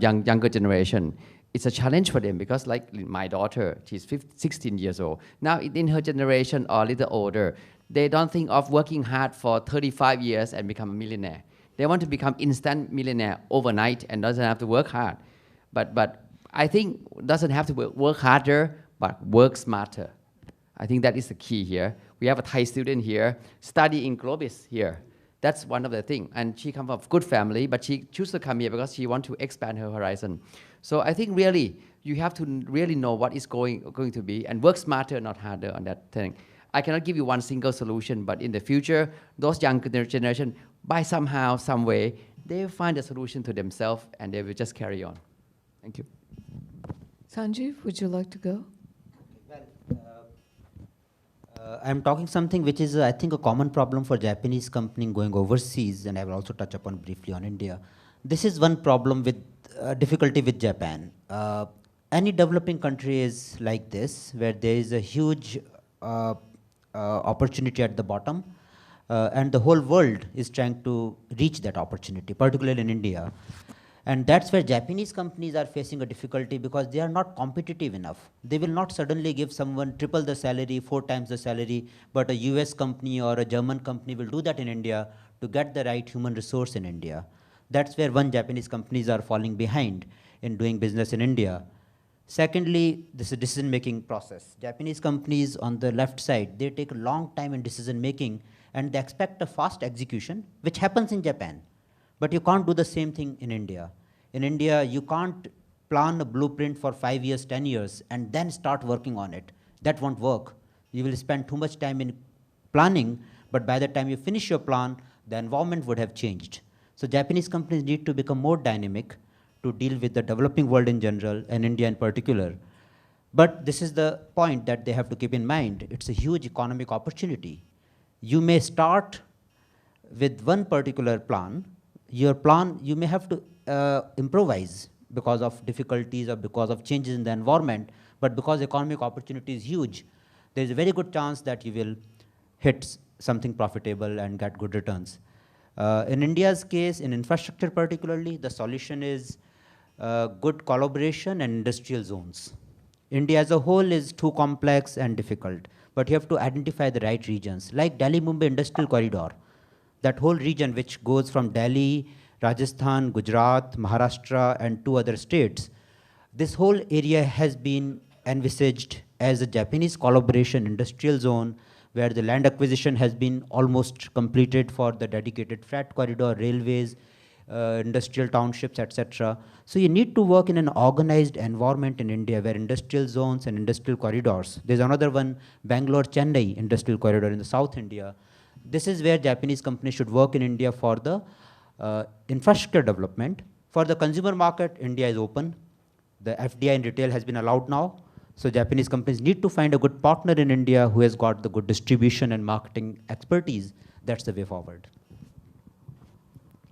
younger generation, it's a challenge for them because, like my daughter, she's 16 years old. Now, in her generation or a little older, they don't think of working hard for 35 years and become a millionaire. They want to become instant millionaire overnight and doesn't have to work hard. But I think doesn't have to work harder, but work smarter. I think that is the key here. We have a Thai student here, studying Globis here. That's one of the things. And she comes from a good family, but she chose to come here because she wants to expand her horizon. So I think really, you have to really know what is going to be and work smarter, not harder on that thing. I cannot give you one single solution, but in the future, those younger generation, by somehow, some way, they will find a solution to themselves and they will just carry on. Thank you. Sanjeev, would you like to go? I'm talking something which is, I think, a common problem for Japanese company going overseas, and I will also touch upon briefly on India. This is one problem with difficulty with Japan. Any developing country is like this, where there is a huge opportunity at the bottom, and the whole world is trying to reach that opportunity, particularly in India. And that's where Japanese companies are facing a difficulty because they are not competitive enough. They will not suddenly give someone triple the salary, 4 times the salary, but a US company or a German company will do that in India to get the right human resource in India. That's where Japanese companies are falling behind in doing business in India. Secondly, this is decision-making process. Japanese companies on the left side, they take a long time in decision-making, and they expect a fast execution, which happens in Japan. But you can't do the same thing in India. In India, you can't plan a blueprint for 5 years, 10 years, and then start working on it. That won't work. You will spend too much time in planning, but by the time you finish your plan, the environment would have changed. So Japanese companies need to become more dynamic to deal with the developing world in general, and India in particular. But this is the point that they have to keep in mind. It's a huge economic opportunity. You may start with one particular plan. Your plan, you may have to improvise because of difficulties or because of changes in the environment, but because economic opportunity is huge, there's a very good chance that you will hit something profitable and get good returns. In India's case, in infrastructure particularly, the solution is good collaboration and industrial zones. India as a whole is too complex and difficult, but you have to identify the right regions, like Delhi-Mumbai Industrial Corridor. That whole region which goes from Delhi, Rajasthan, Gujarat, Maharashtra, and 2 other states, this whole area has been envisaged as a Japanese collaboration industrial zone where the land acquisition has been almost completed for the dedicated freight corridor, railways, industrial townships, etc. So you need to work in an organized environment in India where industrial zones and industrial corridors. There's another one, Bangalore-Chennai Industrial Corridor in the South India. This is where Japanese companies should work in India for the infrastructure development. For the consumer market, India is open. The FDI in retail has been allowed now. So Japanese companies need to find a good partner in India who has got the good distribution and marketing expertise. That's the way forward.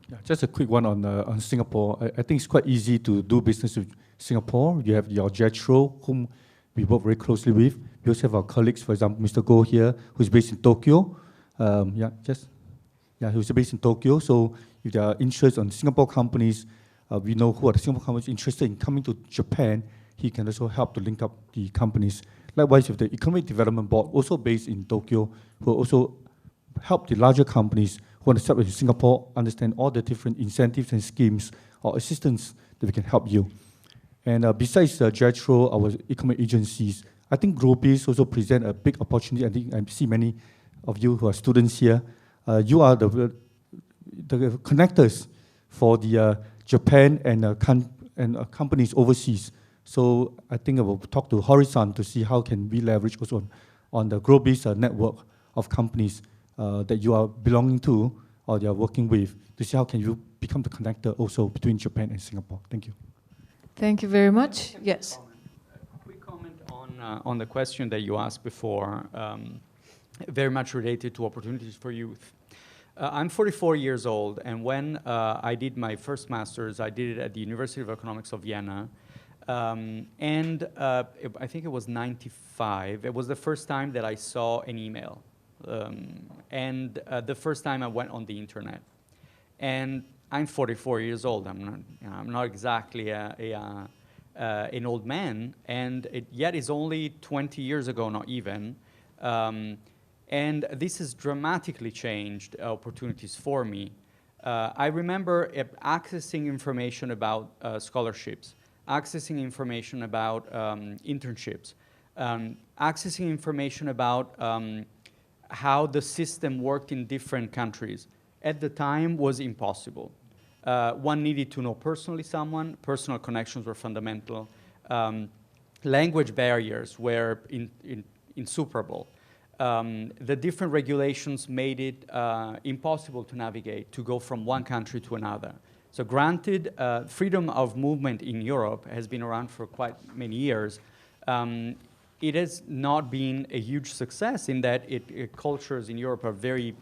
Yeah, just a quick one on Singapore. I think it's quite easy to do business with Singapore. You have your JETRO, whom we work very closely with. We also have our colleagues, for example, Mr. Goh here, who's based in Tokyo. Who's based in Tokyo. So if there are interests on Singapore companies, we know who are the Singapore companies interested in coming to Japan. He can also help to link up the companies. Likewise, with the Economic Development Board, also based in Tokyo, who also help the larger companies who want to set up in Singapore understand all the different incentives and schemes or assistance that we can help you. And besides JETRO, our economic agencies, I think GrowBiz also present a big opportunity. I think I see many of you who are students here. You are the connectors for the Japan and companies overseas. So I think I will talk to Horizon to see how can we leverage also on the GrowBiz network of companies that you are belonging to or you are working with to see how can you become the connector also between Japan and Singapore. Thank you. Thank you very much. Yes. A quick comment on the question that you asked before, very much related to opportunities for youth. I'm 44 years old, and when I did my first master's, I did it at the University of Economics of Vienna. I think it was 95. It was the first time that I saw an email. The first time I went on the internet. And I'm 44 years old. I'm not exactly an old man, and yet it's only 20 years ago, not even. And this has dramatically changed opportunities for me. I remember accessing information about scholarships, accessing information about internships, accessing information about how the system worked in different countries. At the time was impossible. One needed to know personally someone, personal connections were fundamental. Language barriers were insuperable. The different regulations made it impossible to navigate, to go from one country to another. So granted, freedom of movement in Europe has been around for quite many years. It has not been a huge success in that cultures in Europe are very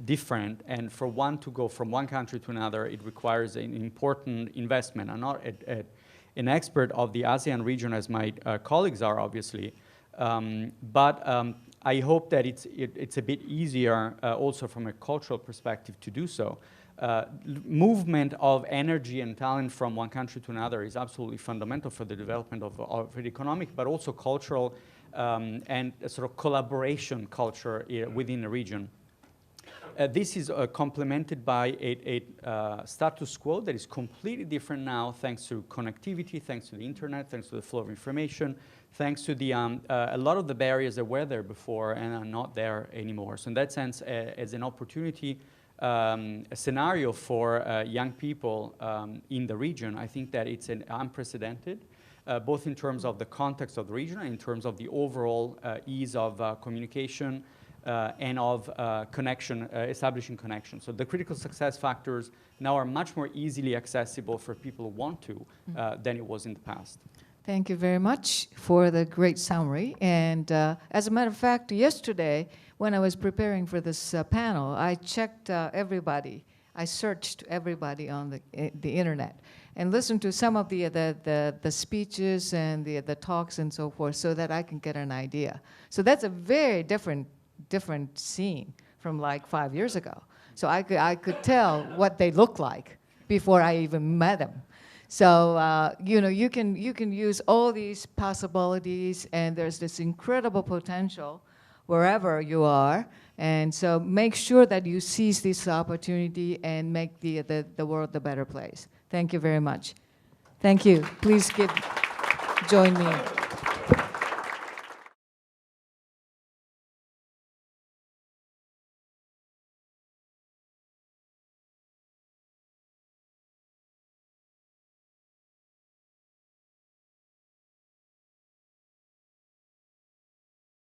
different, and for one to go from one country to another, it requires an important investment. I'm not an expert of the ASEAN region as my colleagues are, obviously, but I hope that it's a bit easier also from a cultural perspective to do so. Movement of energy and talent from one country to another is absolutely fundamental for the development of the economic, but also cultural and a sort of collaboration culture within a region. this is complemented by a status quo that is completely different now, thanks to connectivity, thanks to the internet, thanks to the flow of information, thanks to the, a lot of the barriers that were there before and are not there anymore. So in that sense, as an opportunity, a scenario for young people in the region, I think that it's an unprecedented, both in terms of the context of the region and in terms of the overall ease of communication and of connection, establishing connection. So the critical success factors now are much more easily accessible for people who want to than it was in the past. Thank you very much for the great summary. And as a matter of fact, yesterday, when I was preparing for this panel, I checked everybody. I searched everybody on the internet and listened to some of the speeches and the talks and so forth so that I can get an idea. So that's a very different scene from like 5 years ago. So I could tell what they look like before I even met them. So you know, you can use all these possibilities, and there's this incredible potential wherever you are. And so make sure that you seize this opportunity and make the world a better place. Thank you very much. Thank you. Please join me.